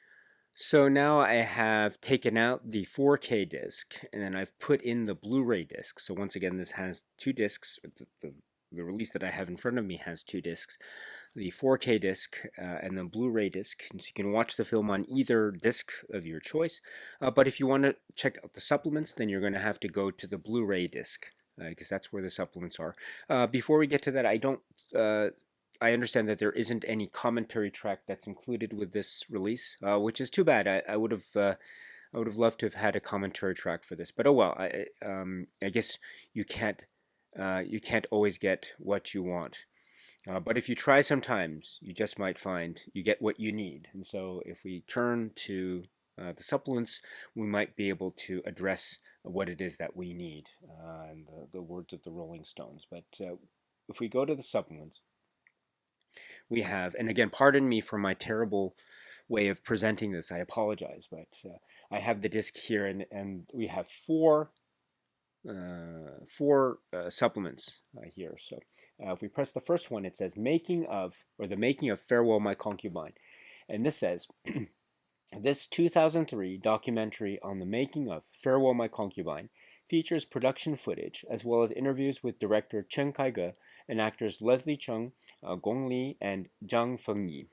So now I have taken out the 4K disc and then I've put in the Blu-ray disc. So once again, this has two discs. The release that I have in front of me has two discs, the 4K disc and the Blu-ray disc. So you can watch the film on either disc of your choice. But if you want to check out the supplements, then you're going to have to go to the Blu-ray disc because that's where the supplements are. Before we get to that, I understand that there isn't any commentary track that's included with this release, which is too bad. I would have loved to have had a commentary track for this, but oh well. I guess you can't always get what you want. But if you try sometimes, you just might find you get what you need. And so if we turn to the supplements, we might be able to address what it is that we need, in the words of the Rolling Stones. But if we go to the supplements, we have, and again, pardon me for my terrible way of presenting this, I apologize, but I have the disc here, and we have four supplements here. So if we press the first one, it says making of, or the making of Farewell My Concubine. And this says, this 2003 documentary on the making of Farewell My Concubine features production footage as well as interviews with director Chen Kaige and actors Leslie Chung, Gong Li, and Zhang Fengyi.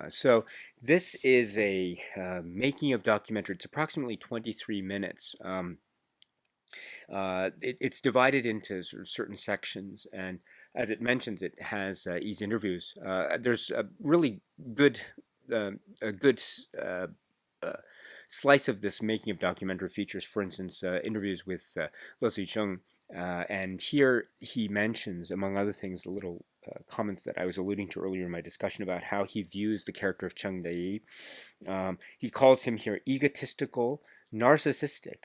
So this is a making of documentary. It's approximately 23 minutes. It's divided into sort of certain sections, and as it mentions, it has these interviews. There's a really good, a good uh, slice of this making of documentary features, for instance, interviews with Leslie Chung, and here he mentions, among other things, the little comments that I was alluding to earlier in my discussion about how he views the character of Chen Kaige. He calls him here egotistical, narcissistic,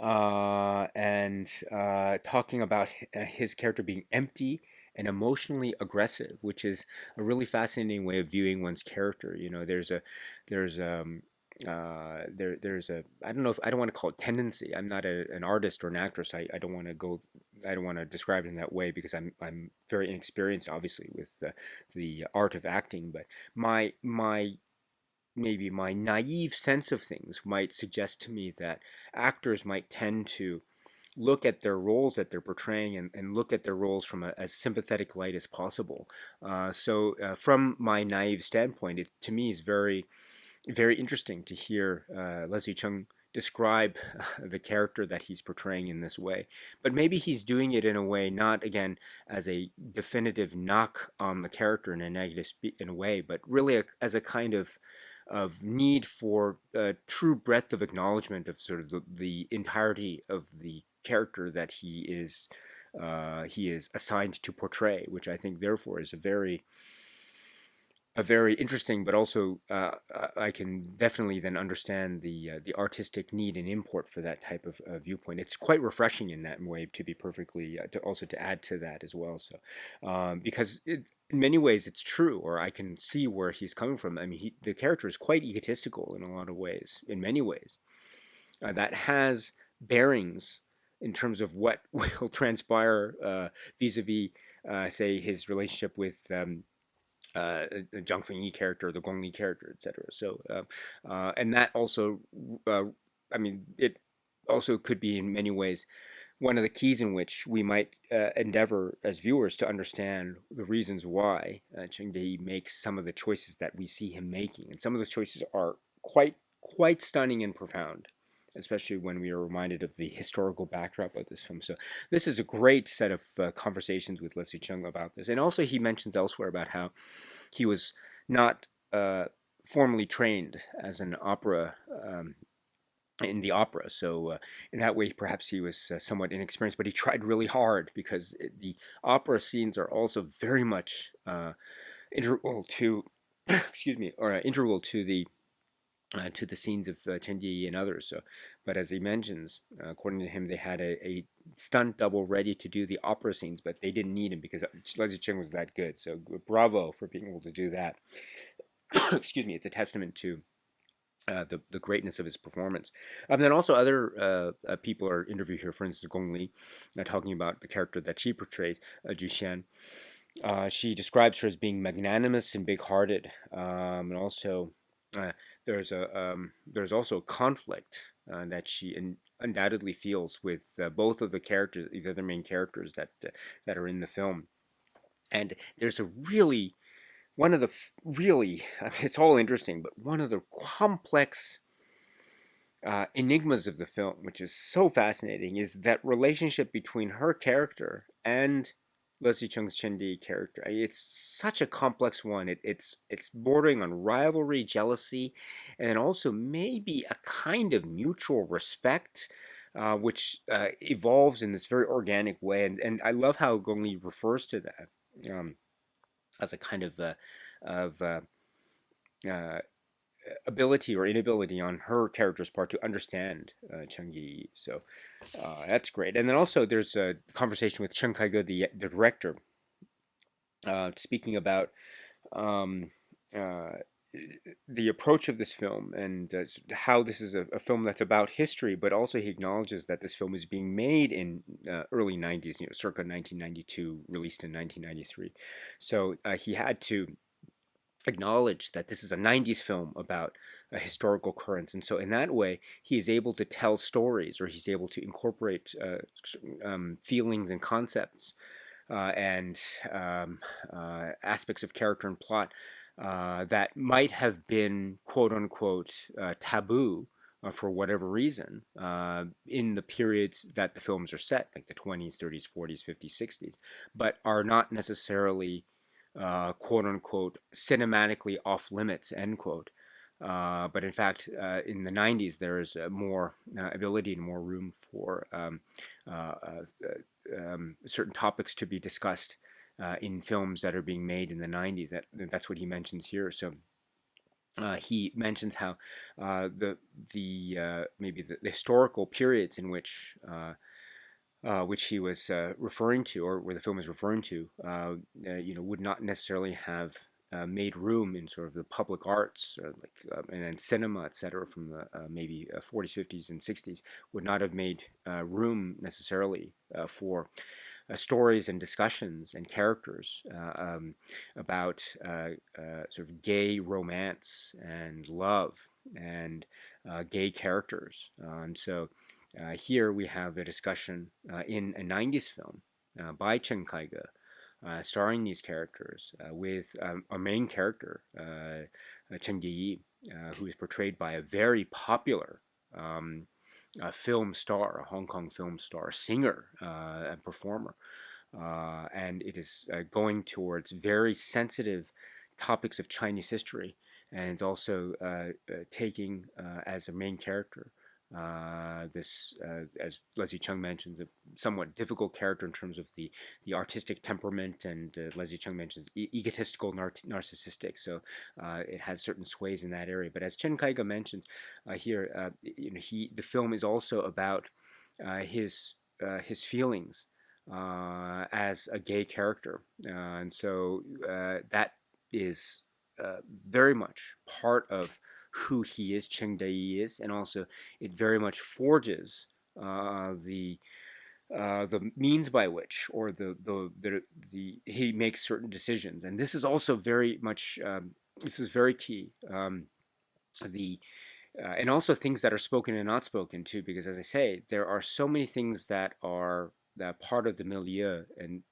and talking about his character being empty and emotionally aggressive, which is a really fascinating way of viewing one's character. You know, there's there's a, I don't know, if I don't want to call it tendency. I'm not an artist or an actress. I don't want to go. I don't want to describe it in that way because I'm very inexperienced, obviously, with the art of acting. But my maybe my naive sense of things might suggest to me that actors might tend to look at their roles that they're portraying, and look at their roles from as sympathetic light as possible. From my naive standpoint, it to me is very interesting to hear Leslie Chung describe the character that he's portraying in this way. But maybe he's doing it in a way, not again as a definitive knock on the character in a negative in a way, but really as a kind of need for a true breadth of acknowledgement of sort of the entirety of the character that he is assigned to portray, which I think therefore is a very interesting, but also I can definitely then understand the artistic need and import for that type of viewpoint. It's quite refreshing in that way, to be perfectly to also to add to that as well. So because in many ways it's true, or I can see where he's coming from. I mean, the character is quite egotistical in a lot of ways, in many ways. That has bearings in terms of what will transpire vis-a-vis, say, his relationship with the Zhang Fengyi character, the Gong Li character, etc. So, and that also, I mean, it also could be in many ways one of the keys in which we might endeavor as viewers to understand the reasons why Chen Kaige makes some of the choices that we see him making, and some of the choices are quite stunning and profound, especially when we are reminded of the historical backdrop of this film. So this is a great set of conversations with Leslie Chung about this. And also he mentions elsewhere about how he was not formally trained as an opera in the opera. So in that way, perhaps he was somewhat inexperienced, but he tried really hard because the opera scenes are also very much integral to, excuse me, or integral to the scenes of Chen Yi and others. So, but as he mentions, according to him, they had a stunt double ready to do the opera scenes, but they didn't need him because Leslie Chung was that good. So bravo for being able to do that. Excuse me, it's a testament to the greatness of his performance. Then also other people are interviewed here. For instance, Gong Li, talking about the character that she portrays, Ju Xian. She describes her as being magnanimous and big-hearted, and also uh, there's also conflict that she undoubtedly feels with both of the characters, the other main characters that are in the film. And there's a really one of the really, I mean, it's all interesting, but one of the complex enigmas of the film, which is so fascinating, is that relationship between her character and Leslie Chung's Chen Di character. I mean, it's such a complex one. It's bordering on rivalry, jealousy, and also maybe a kind of mutual respect, which evolves in this very organic way. And I love how Gong Li refers to that. um, as a kind of uh, ability or inability on her character's part to understand Chen Yi. So that's great. And then also there's a conversation with Chen Kaige, the director, speaking about um, uh, the approach of this film and how this is a film that's about history, but also he acknowledges that this film is being made in early 90s, circa 1992, released in 1993. So he had to acknowledge that this is a 90s film about a historical occurrence, and so in that way he is able to tell stories, or he's able to incorporate feelings and concepts and aspects of character and plot that might have been quote unquote taboo for whatever reason in the periods that the films are set, like the 20s, 30s, 40s, 50s, 60s, but are not necessarily quote unquote cinematically off limits, end quote. But in fact, in the 90s, there is more ability and more room for certain topics to be discussed in films that are being made in the 90s. That's what he mentions here. So he mentions how maybe the historical periods in which he was referring to, or where the film is referring to, would not necessarily have made room in sort of the public arts, and then cinema, etc., from the maybe 40s, 50s, and 60s, would not have made room necessarily for stories and discussions and characters about sort of gay romance and love and gay characters. And so here we have a discussion in a 90s film by Chen Kaige, starring these characters with a main character, Chen Yi, who is portrayed by a very popular a film star, a Hong Kong film star, singer, and performer. And it is going towards very sensitive topics of Chinese history, and it's also taking as a main character this, as Leslie Chung mentions, a somewhat difficult character in terms of the artistic temperament, and Leslie Chung mentions egotistical, narcissistic. So it has certain sways in that area. But as Chen Kaige mentions here, the film is also about his feelings as a gay character, and so that is very much part of who he is, Cheng Dai is, and also it very much forges the means by which, or the he makes certain decisions, and this is also very much this is very key. The And also things that are spoken and not spoken too, because as I say, there are so many things that are that part of the milieu, and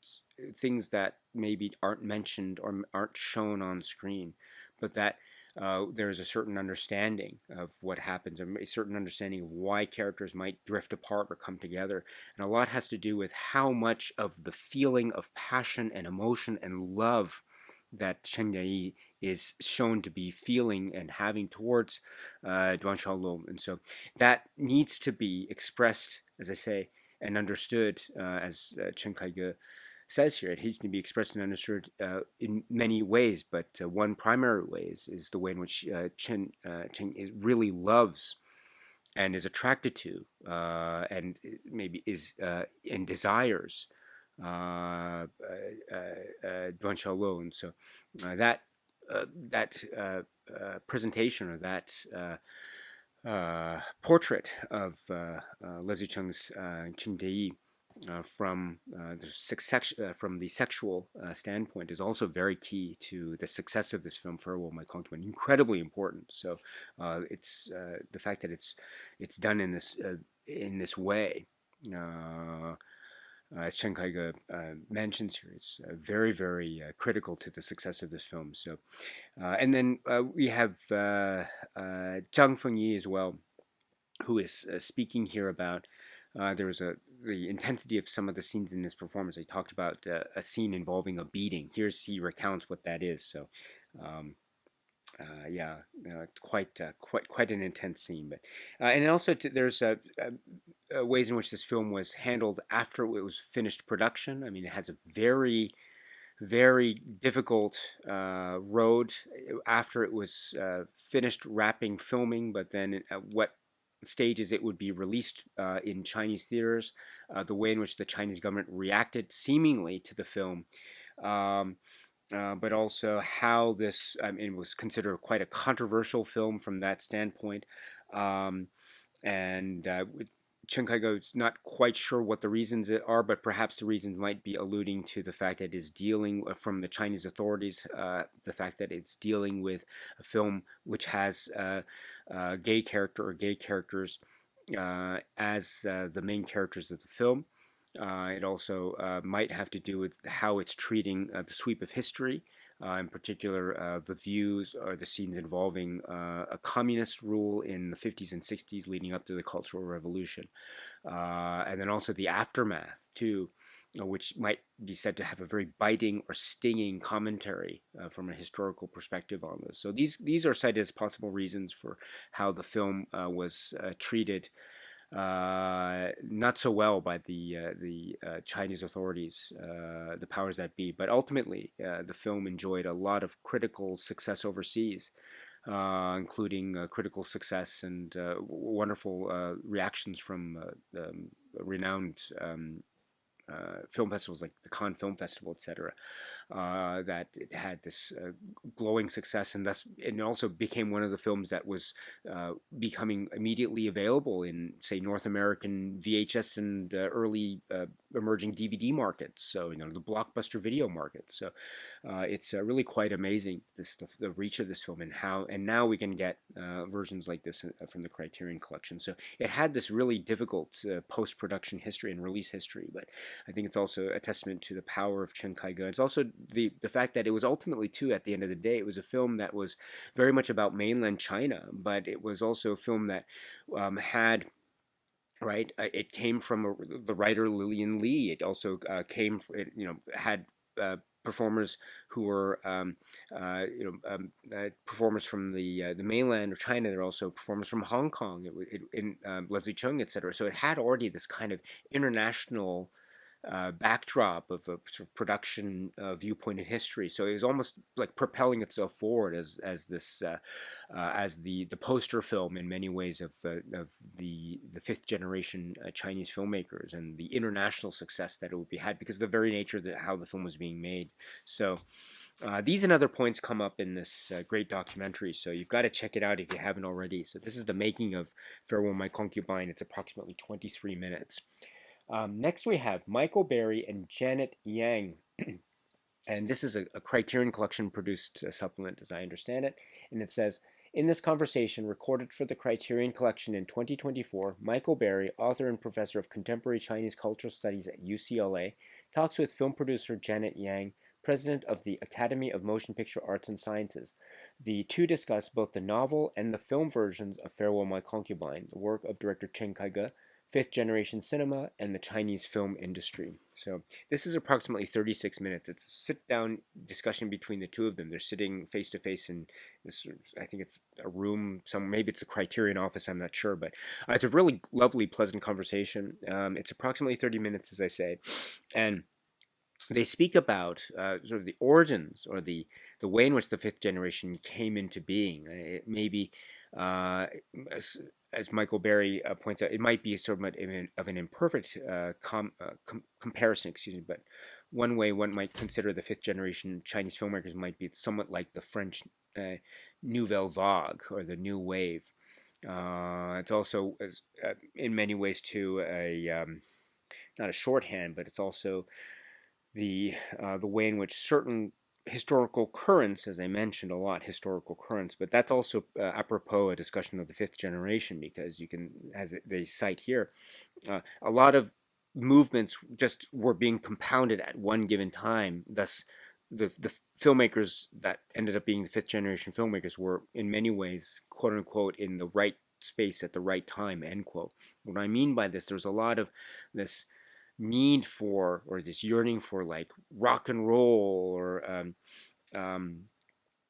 things that maybe aren't mentioned or aren't shown on screen, but that there is a certain understanding of what happens, a certain understanding of why characters might drift apart or come together. And a lot has to do with how much of the feeling of passion and emotion and love that Chen Yi is shown to be feeling and having towards Duan Xiaolong. And so that needs to be expressed, as I say, and understood, as Chen Kaige says here. It needs to be expressed and understood in many ways, but one primary way is the way in which Chen really loves and is attracted to, and maybe is and desires Duan Xiaolong. And so that presentation, or that portrait of Leslie Chung's Qing Dei from the sexual standpoint is also very key to the success of this film. Farewell, My Concubine, incredibly important. So it's the fact that it's done in this way. As Chen Kaige mentions here, is very, very critical to the success of this film. So, and then we have Zhang Fengyi as well, who is speaking here about there was the intensity of some of the scenes in this performance. They talked about a scene involving a beating. He recounts what that is. So, yeah, it's quite an intense scene. But and also there's ways in which this film was handled after it was finished production. I mean, it has a very very difficult road after it was finished wrapping filming, but then at what stages it would be released in Chinese theaters, the way in which the Chinese government reacted seemingly to the film. Um, but also how this, I mean, was considered quite a controversial film from that standpoint. Um, and Chen Kaige is not quite sure what the reasons are, but perhaps the reasons might be alluding to the fact that it's dealing from the Chinese authorities, the fact that it's dealing with a film which has a gay character or gay characters as the main characters of the film. It also might have to do with how it's treating the sweep of history, in particular the views or the scenes involving a communist rule in the 50s and 60s leading up to the Cultural Revolution. And then also the aftermath, too, which might be said to have a very biting or stinging commentary from a historical perspective on this. So these are cited as possible reasons for how the film was treated not so well by the Chinese authorities, the powers that be. But ultimately, the film enjoyed a lot of critical success overseas, including critical success and wonderful reactions from renowned film festivals like the Cannes Film Festival, etc. That it had this glowing success, and thus it also became one of the films that was becoming immediately available in, say, North American VHS and early emerging DVD markets. So the blockbuster video markets. So it's really quite amazing the reach of this film and now we can get versions like this from the Criterion Collection. So it had this really difficult post-production history and release history, but I think it's also a testament to the power of Chen Kaige. It's also the fact that it was ultimately, too, at the end of the day, it was a film that was very much about mainland China, but it was also a film that had, right, it came from the writer Lillian Lee. It also had performers who were performers from the mainland of China. There were also performers from Hong Kong, in Leslie Chung, etc. So it had already this kind of international backdrop of a sort of production viewpoint in history. So it was almost like propelling itself forward as this as the poster film in many ways of the fifth generation Chinese filmmakers and the international success that it would be had because of the very nature of how the film was being made. So these and other points come up in this great documentary, so you've got to check it out if you haven't already. So this is the making of Farewell My Concubine. It's approximately 23 minutes. Next we have Michael Berry and Janet Yang. And this is a Criterion Collection produced supplement, as I understand it. And it says, in this conversation recorded for the Criterion Collection in 2024, Michael Berry, author and professor of contemporary Chinese cultural studies at UCLA, talks with film producer Janet Yang, president of the Academy of Motion Picture Arts and Sciences. The two discuss both the novel and the film versions of Farewell My Concubine, the work of director Chen Kaige, fifth generation cinema, and the Chinese film industry. So this is approximately 36 minutes. It's a sit-down discussion between the two of them. They're sitting face to face in this, I think it's a room, maybe it's the Criterion office, I'm not sure, but it's a really lovely, pleasant conversation. It's approximately 30 minutes, as I say, and they speak about sort of the origins or the way in which the fifth generation came into being. It may be, as Michael Berry points out, it might be sort of an imperfect comparison, excuse me, but one way one might consider the fifth generation Chinese filmmakers might be somewhat like the French Nouvelle Vague or the New Wave. It's also, in many ways, too, not a shorthand, but it's also the way in which certain historical currents, as I mentioned a lot, historical currents, but that's also apropos a discussion of the fifth generation, because you can, as they cite here, a lot of movements just were being compounded at one given time. Thus, the filmmakers that ended up being the fifth generation filmmakers were in many ways, quote unquote, in the right space at the right time, end quote. What I mean by this, there's a lot of this need for, or this yearning for, like rock and roll or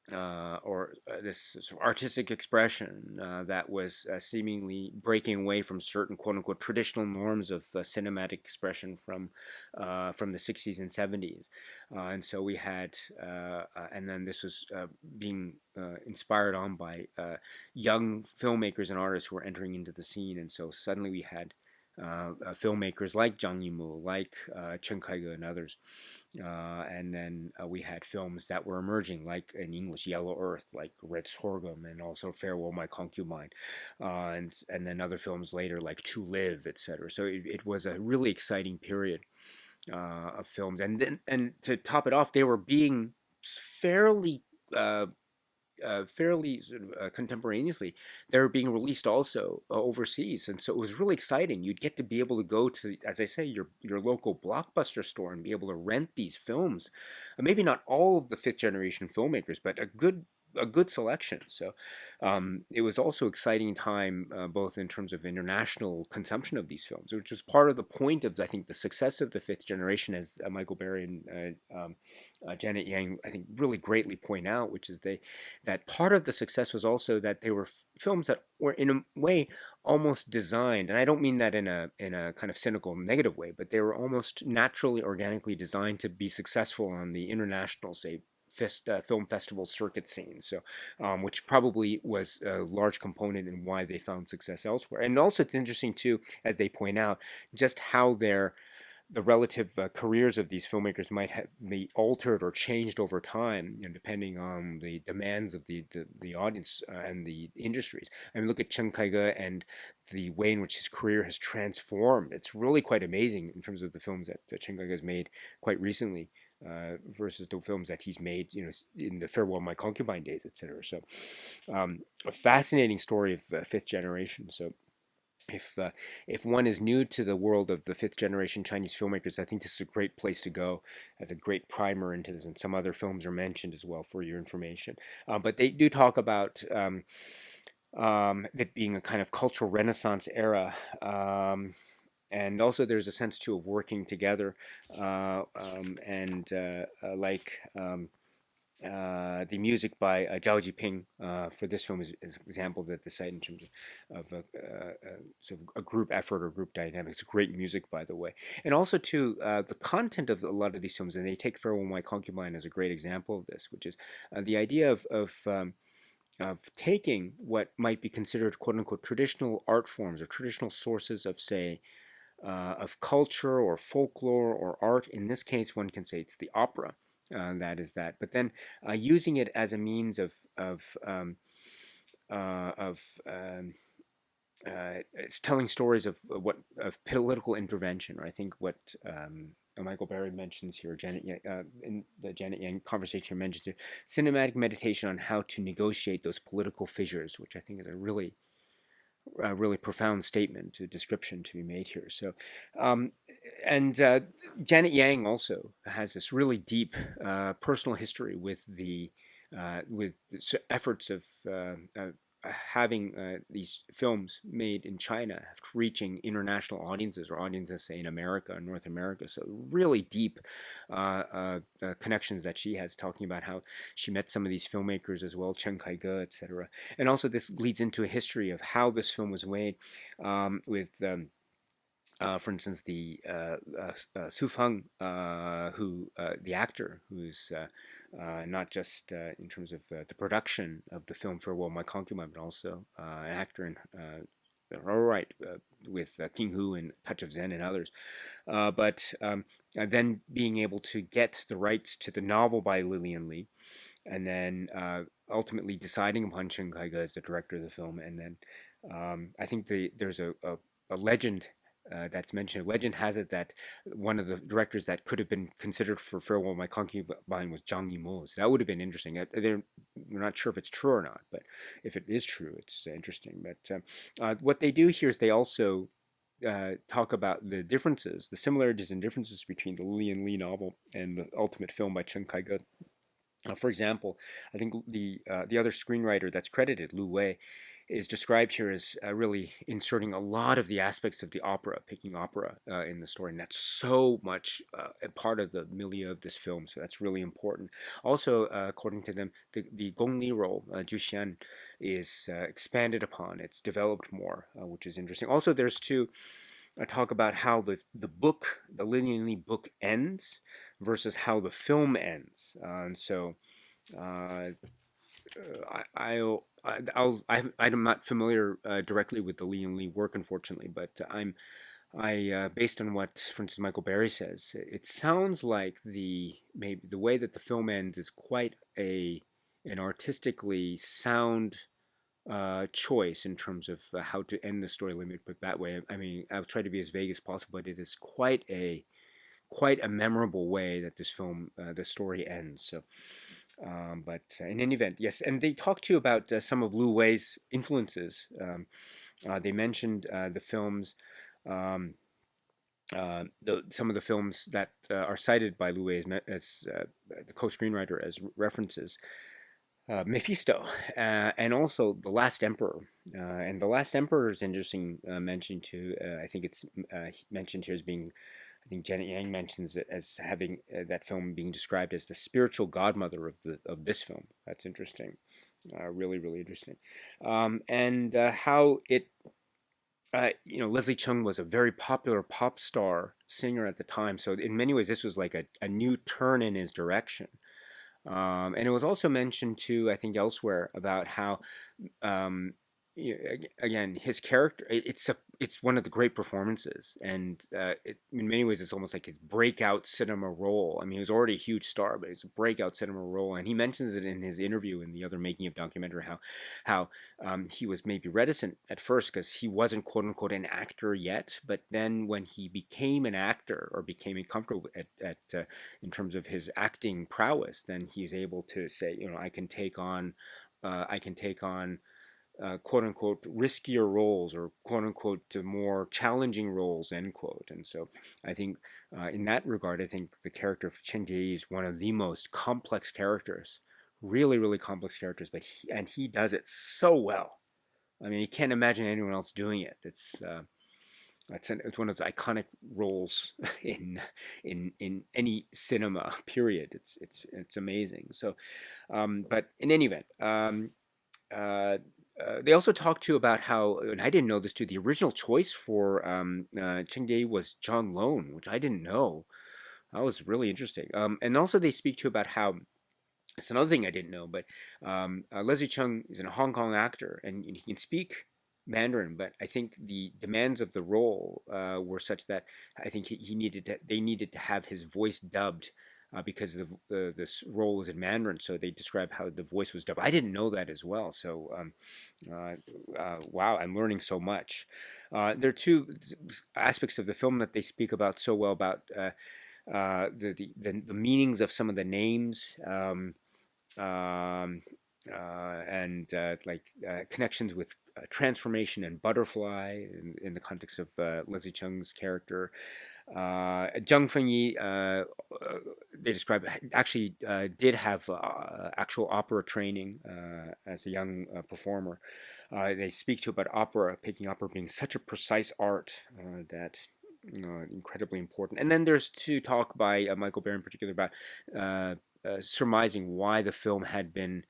this sort of artistic expression that was seemingly breaking away from certain quote unquote traditional norms of cinematic expression from the 60s and 70s. And so we had, and then this was being inspired on by young filmmakers and artists who were entering into the scene. And so suddenly we had filmmakers like Zhang Yimou, like Chen Kaige, and others. And then we had films that were emerging, like in English, Yellow Earth, like Red Sorghum, and also Farewell, My Concubine, and then other films later, like To Live, etc. So it was a really exciting period of films, and to top it off, they were being fairly uh, fairly sort of contemporaneously, they were being released also overseas, and so it was really exciting. You'd get to be able to go to, as I say, your local Blockbuster store and be able to rent these films. Maybe not all of the fifth generation filmmakers, but a good selection. So it was also exciting time, both in terms of international consumption of these films, which was part of the point of, I think, the success of the fifth generation, as Michael Berry and Janet Yang, I think, really greatly point out, which is that part of the success was also that they were films that were in a way almost designed, and I don't mean that in a kind of cynical negative way, but they were almost naturally, organically designed to be successful on the international, say, film festival circuit scene. So, which probably was a large component in why they found success elsewhere. And also, it's interesting too, as they point out, just how the relative careers of these filmmakers might have be altered or changed over time, depending on the demands of the audience and the industries. I mean, look at Chen Kaige and the way in which his career has transformed. It's really quite amazing in terms of the films that Chen Kaige has made quite recently. Versus the films that he's made, in the Farewell My Concubine days, etc. So, a fascinating story of fifth generation. So, if one is new to the world of the fifth generation Chinese filmmakers, I think this is a great place to go as a great primer into this. And some other films are mentioned as well for your information. But they do talk about it being a kind of cultural renaissance era. And also, there's a sense too of working together, and like the music by Zhao Jiping for this film is an example that the site in terms of sort of a group effort or group dynamics. Great music, by the way, and also too the content of a lot of these films, and they take Farewell My Concubine as a great example of this, which is the idea of taking what might be considered quote unquote traditional art forms or traditional sources of, say, of culture or folklore or art. In this case, one can say it's the opera. That is that. But then using it as a means of it's telling stories of what of political intervention. Or I think what Michael Berry mentions here, in the Janet Yang conversation mentions here, cinematic meditation on how to negotiate those political fissures, which I think is a really profound statement, a description to be made here. So, and Janet Yang also has this really deep personal history with the efforts of having these films made in China, reaching international audiences or audiences, say, in America and North America. So really deep connections that she has, talking about how she met some of these filmmakers as well, Chen Kaige, etc. And also this leads into a history of how this film was made, with for instance, the Su Feng, who the actor, who's not just in terms of the production of the film Farewell My Concubine, but also an actor in all right, with King Hu and Touch of Zen and others. But then being able to get the rights to the novel by Lillian Lee, and then ultimately deciding upon Chen Kaige as the director of the film. And then I think there's a legend that's mentioned. Legend has it that one of the directors that could have been considered for Farewell My Concubine was Zhang Yimou. So that would have been interesting. We're not sure if it's true or not, but if it is true, it's interesting. But what they do here is they also talk about the differences, the similarities and differences between the Lillian Lee novel and the ultimate film by Chen Kaige. For example, I think the other screenwriter that's credited, Lu Wei, is described here as really inserting a lot of the aspects of the opera, picking opera in the story, and that's so much a part of the milieu of this film. So that's really important. Also, according to them, the Gong Li role, Ju Xian, is expanded upon. It's developed more, which is interesting. Also, there's two talk about how the book, the Linian Li book ends versus how the film ends. And so uh, I'm not familiar directly with the Lian Li work, unfortunately, but based on what, for instance, Michael Berry says, it sounds like maybe the way that the film ends is quite an artistically sound choice in terms of how to end the story. Let me put it that way. I mean, I'll try to be as vague as possible, but it is quite a memorable way that the story ends. So, but in any event, yes, and they talked to you about some of Lu Wei's influences. They mentioned the films. Um, some of the films that are cited by Lu Wei as the co-screenwriter as references, Mephisto, and also The Last Emperor. And The Last Emperor is interesting mention too. I think it's mentioned here as being, I think Janet Yang mentions it as having that film being described as the spiritual godmother of this film. That's interesting, really really interesting, and how it. Leslie Chung was a very popular pop star singer at the time, so in many ways this was like a new turn in his direction. And it was also mentioned too, I think elsewhere, about how um, again his character. It's one of the great performances, and in many ways it's almost like his breakout cinema role. I mean, he was already a huge star, but it's a breakout cinema role, and he mentions it in his interview in the other making of documentary how he was maybe reticent at first because he wasn't quote unquote an actor yet, but then when he became an actor or became comfortable in terms of his acting prowess, then he's able to say, I can take on quote unquote riskier roles or quote unquote more challenging roles, end quote. And so I think in that regard, I think the character of Chen Jie is one of the most complex characters, really really complex characters, but he does it so well. I mean, you can't imagine anyone else doing it. It's one of those iconic roles in any cinema period. It's amazing. So but in any event, uh, they also talked to you about how, and I didn't know this too, the original choice for Cheng Day was John Lone, which I didn't know. That was really interesting. And also they speak to you about how, it's another thing I didn't know, but Leslie Chung is a Hong Kong actor and he can speak Mandarin, but I think the demands of the role were such that I think they needed to have his voice dubbed because this role was in Mandarin, so they describe how the voice was dubbed. I didn't know that as well, so wow, I'm learning so much. There are two aspects of the film that they speak about so well about the meanings of some of the names. Um, and like connections with transformation and butterfly in the context of Leslie Chung's character. Zhang Fengyi, they describe, actually did have actual opera training as a young performer. They speak to about opera, picking opera being such a precise art that incredibly important. And then there's to talk by Michael Bear in particular about surmising why the film had been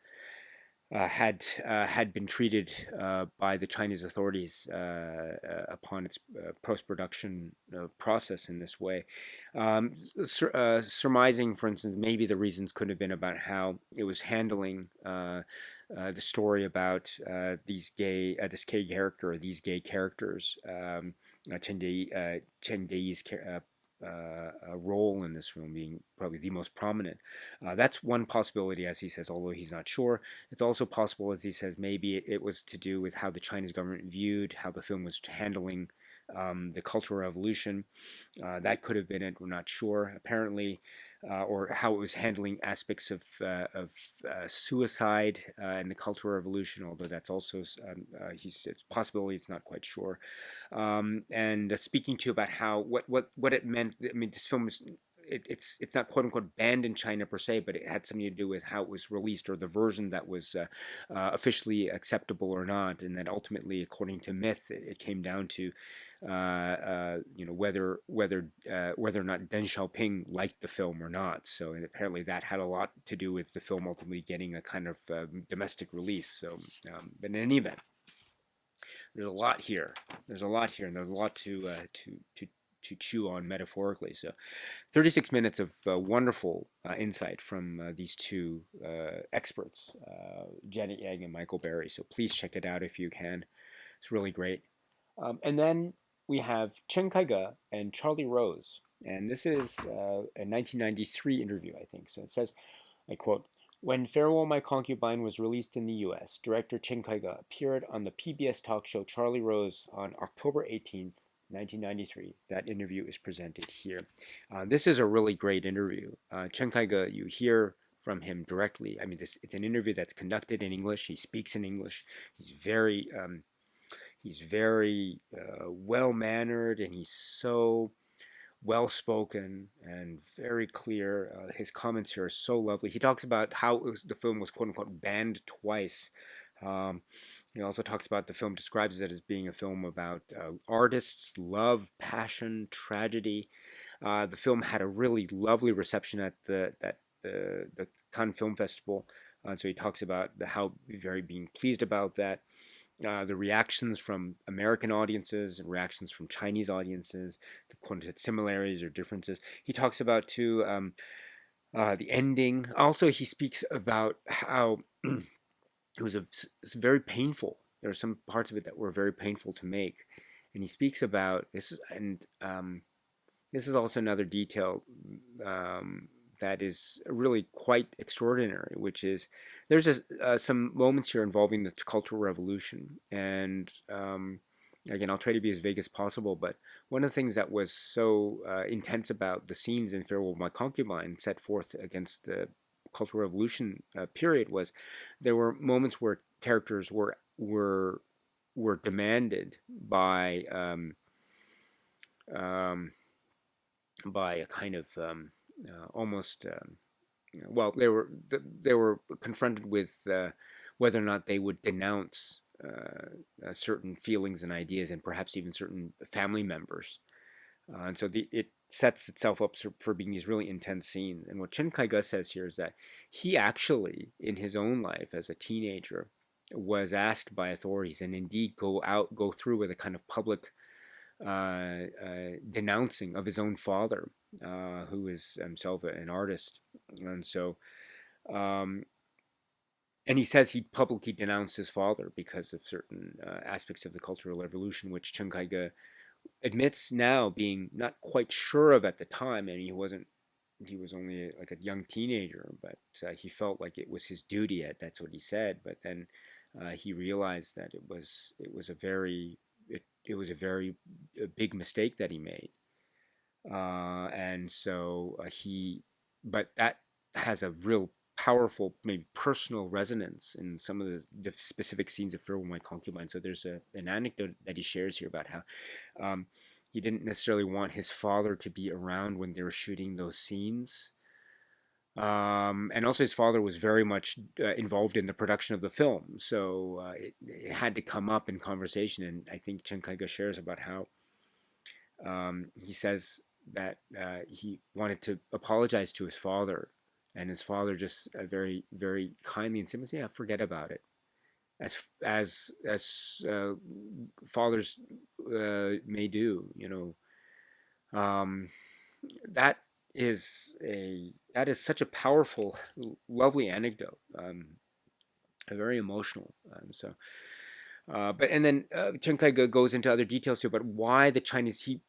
treated by the Chinese authorities upon its post-production process in this way. Surmising, for instance, maybe the reasons could have been about how it was handling the story about this gay character, or these gay characters, Chen Dei's role in this film being probably the most prominent. That's one possibility, as he says, although he's not sure. It's also possible, as he says, maybe it was to do with how the Chinese government viewed how the film was handling the Cultural Revolution. That could have been it. We're not sure. Apparently, or how it was handling aspects of suicide and the Cultural Revolution. Although that's also it's possibility. It's not quite sure. And speaking to you about how what it meant. I mean, this film is it's not quote unquote banned in China per se, but it had something to do with how it was released or the version that was officially acceptable or not, and that ultimately, according to myth, it came down to whether or not Deng Xiaoping liked the film or not. So and apparently that had a lot to do with the film ultimately getting a kind of domestic release. So, but in any event, there's a lot here. There's a lot here, and there's a lot to chew on metaphorically. So 36 minutes of wonderful insight from these two experts, Janet Yang and Michael Berry. So please check it out if you can. It's really great. And then we have Chen Kaige and Charlie Rose. And this is a 1993 interview, I think. So it says, I quote, when Farewell My Concubine was released in the US, director Chen Kaige appeared on the PBS talk show Charlie Rose on October 18th, 1993. That interview is presented here. This is a really great interview. Chen Kaige, you hear from him directly. I mean, it's an interview that's conducted in English. He speaks in English. He's very well mannered, and he's so well spoken and very clear. His comments here are so lovely. He talks about how the film was quote unquote banned twice. He also talks about the film, describes it as being a film about artists, love, passion, tragedy. The film had a really lovely reception at the Cannes Film Festival. So he talks about how very being pleased about that. The reactions from American audiences and reactions from Chinese audiences, the quantitative similarities or differences. He talks about too the ending. Also, he speaks about how it's very painful. There are some parts of it that were very painful to make, and he speaks about this. And this is also another detail that is really quite extraordinary, which is there's some moments here involving the Cultural Revolution. And again, I'll try to be as vague as possible, but one of the things that was so intense about the scenes in Farewell My Concubine set forth against the Cultural Revolution period was there were moments where characters were demanded by a kind of almost well, they were confronted with whether or not they would denounce certain feelings and ideas, and perhaps even certain family members. And so it sets itself up for being these really intense scenes. And what Chen Kaige says here is that he actually, in his own life as a teenager, was asked by authorities and indeed go through with a kind of public denouncing of his own father, who is himself an artist. And so, and he says he publicly denounced his father because of certain aspects of the Cultural Revolution, which Chen Kaige admits now being not quite sure of at the time. I mean, he was only like a young teenager, but he felt like it was his duty. That's what he said. But then he realized that it was a very big mistake that he made. And so but that has a real powerful, maybe personal resonance in some of the specific scenes of Farewell My Concubine. So there's an anecdote that he shares here about how he didn't necessarily want his father to be around when they were shooting those scenes. And also his father was very much involved in the production of the film. So it had to come up in conversation. And I think Chen Kaige shares about how he says that he wanted to apologize to his father, and his father just very, very kindly and simply said, "Yeah, forget about it," as fathers may do. That is such a powerful, lovely anecdote, very emotional, and so. And then Chen Kaige goes into other details here, but why the Chinese? He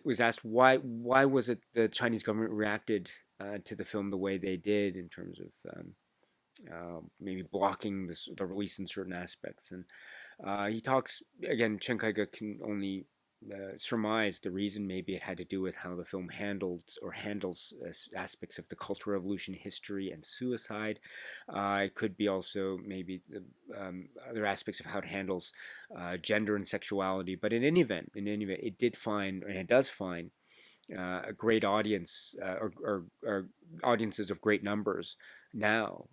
was asked why was it the Chinese government reacted to the film the way they did in terms of maybe blocking the release in certain aspects. And he talks again. Chen Kaige can only surmise the reason. Maybe it had to do with how the film handles aspects of the Cultural Revolution history and suicide. It could be also maybe other aspects of how it handles gender and sexuality. But in any event, it did find, and it does find, a great audience or audiences of great numbers now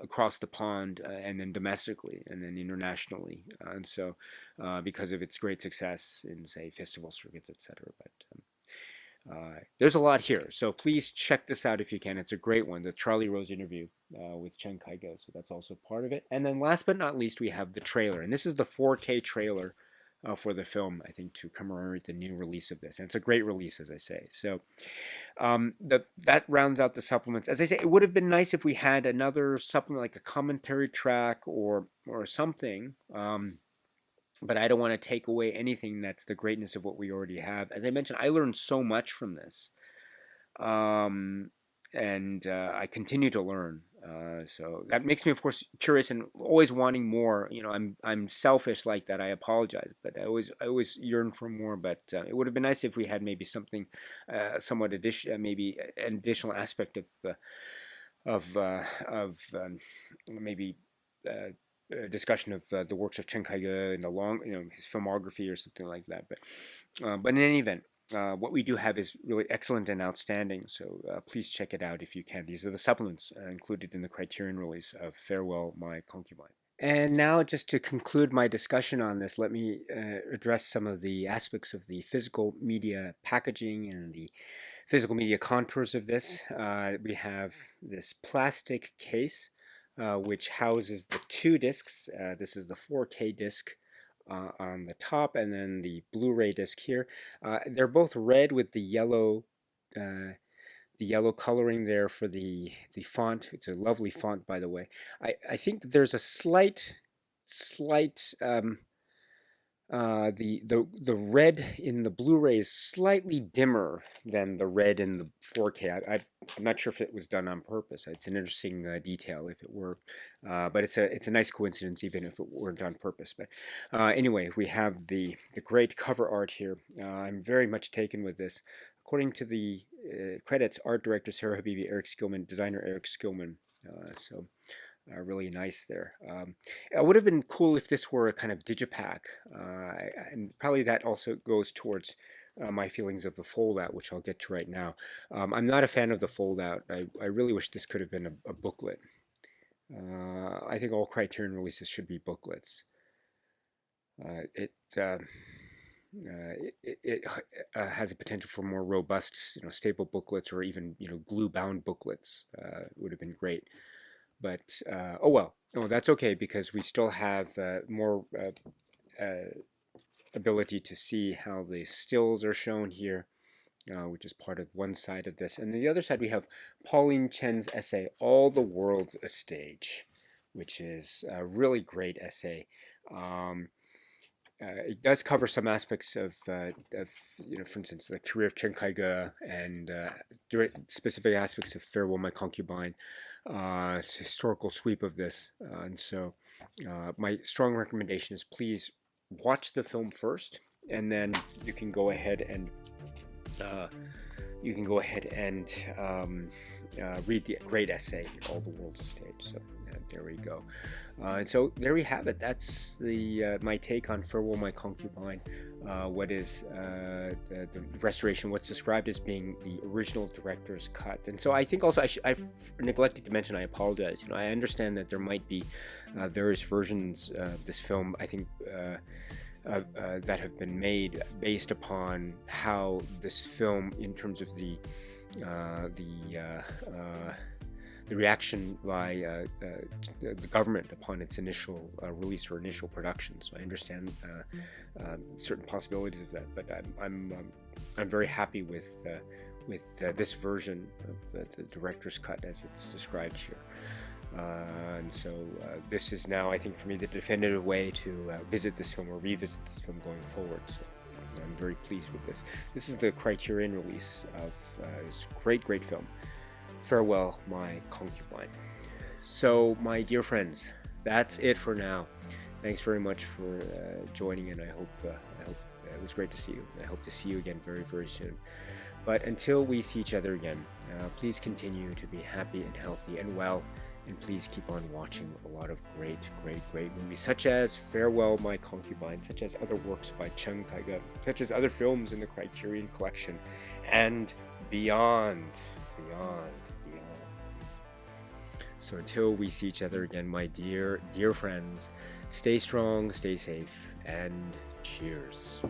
across the pond and then domestically and then internationally. And so because of its great success in, say, festival circuits, etc. But there's a lot here, so please check this out if you can. It's a great one, the Charlie Rose interview with Chen Kaige, so that's also part of it. And then last but not least, we have the trailer, and this is the 4K trailer for the film, I think, to commemorate the new release of this. And it's a great release, as I say. So that rounds out the supplements. As I say, it would have been nice if we had another supplement, like a commentary track or something. But I don't want to take away anything that's the greatness of what we already have. As I mentioned, I learned so much from this, and I continue to learn. So that makes me, of course, curious and always wanting more. You know, I'm selfish like that. I apologize, but I always yearn for more. But it would have been nice if we had maybe something, somewhat maybe an additional aspect of maybe. Discussion of the works of Chen Kaige in the long, his filmography or something like that. But in any event, what we do have is really excellent and outstanding. So please check it out if you can. These are the supplements included in the Criterion release of Farewell, My Concubine. And now, just to conclude my discussion on this, let me address some of the aspects of the physical media packaging and the physical media contours of this. We have this plastic case which houses the two discs. This is the 4K disc on the top, and then the Blu-ray disc here. They're both red with the yellow coloring there for the font. It's a lovely font, by the way. I think that there's a slight the red in the Blu-ray is slightly dimmer than the red in the 4K. I'm not sure if it was done on purpose. It's an interesting detail if it were, but it's a nice coincidence even if it weren't on purpose. But anyway, we have the great cover art here. I'm very much taken with this. According to the credits, art director Sarah Habibi, Eric Skillman, designer Eric Skillman. So. Really nice there. It would have been cool if this were a kind of digipack, and probably that also goes towards my feelings of the fold-out, which I'll get to right now. I'm not a fan of the fold-out. I really wish this could have been a booklet. I think all Criterion releases should be booklets. It has a potential for more robust, staple booklets, or even glue-bound booklets. Would have been great. But oh well, that's okay because we still have more ability to see how the stills are shown here, which is part of one side of this. And the other side we have Pauline Chen's essay, All the World's a Stage, which is a really great essay. It does cover some aspects of for instance, the career of Chen Kaige and specific aspects of Farewell, My Concubine, historical sweep of this. And so my strong recommendation is please watch the film first, and then you can go ahead and read the great essay, All the World's a Stage. So there we go. And so there we have it. That's my take on Farewell, My Concubine. What is the restoration? What's described as being the original director's cut. And so I think also I've neglected to mention. I apologize. I understand that there might be various versions of this film. I think. That have been made based upon how this film, in terms of the reaction by the government upon its initial release or initial production. So I understand certain possibilities of that, but I'm very happy with this version of the director's cut as it's described here. And so this is now, I think, for me, the definitive way to visit this film or revisit this film going forward. So I'm very pleased with this. This is the Criterion release of this great film, Farewell, My Concubine. So, my dear friends, that's it for now. Thanks very much for joining, and I hope it was great to see you. I hope to see you again very, very soon. But until we see each other again, please continue to be happy and healthy and well, And please keep on watching a lot of great, great, great movies, such as Farewell, My Concubine, such as other works by Chen Kaige, such as other films in the Criterion Collection, and beyond, beyond, beyond. So until we see each other again, my dear, dear friends, stay strong, stay safe, and cheers.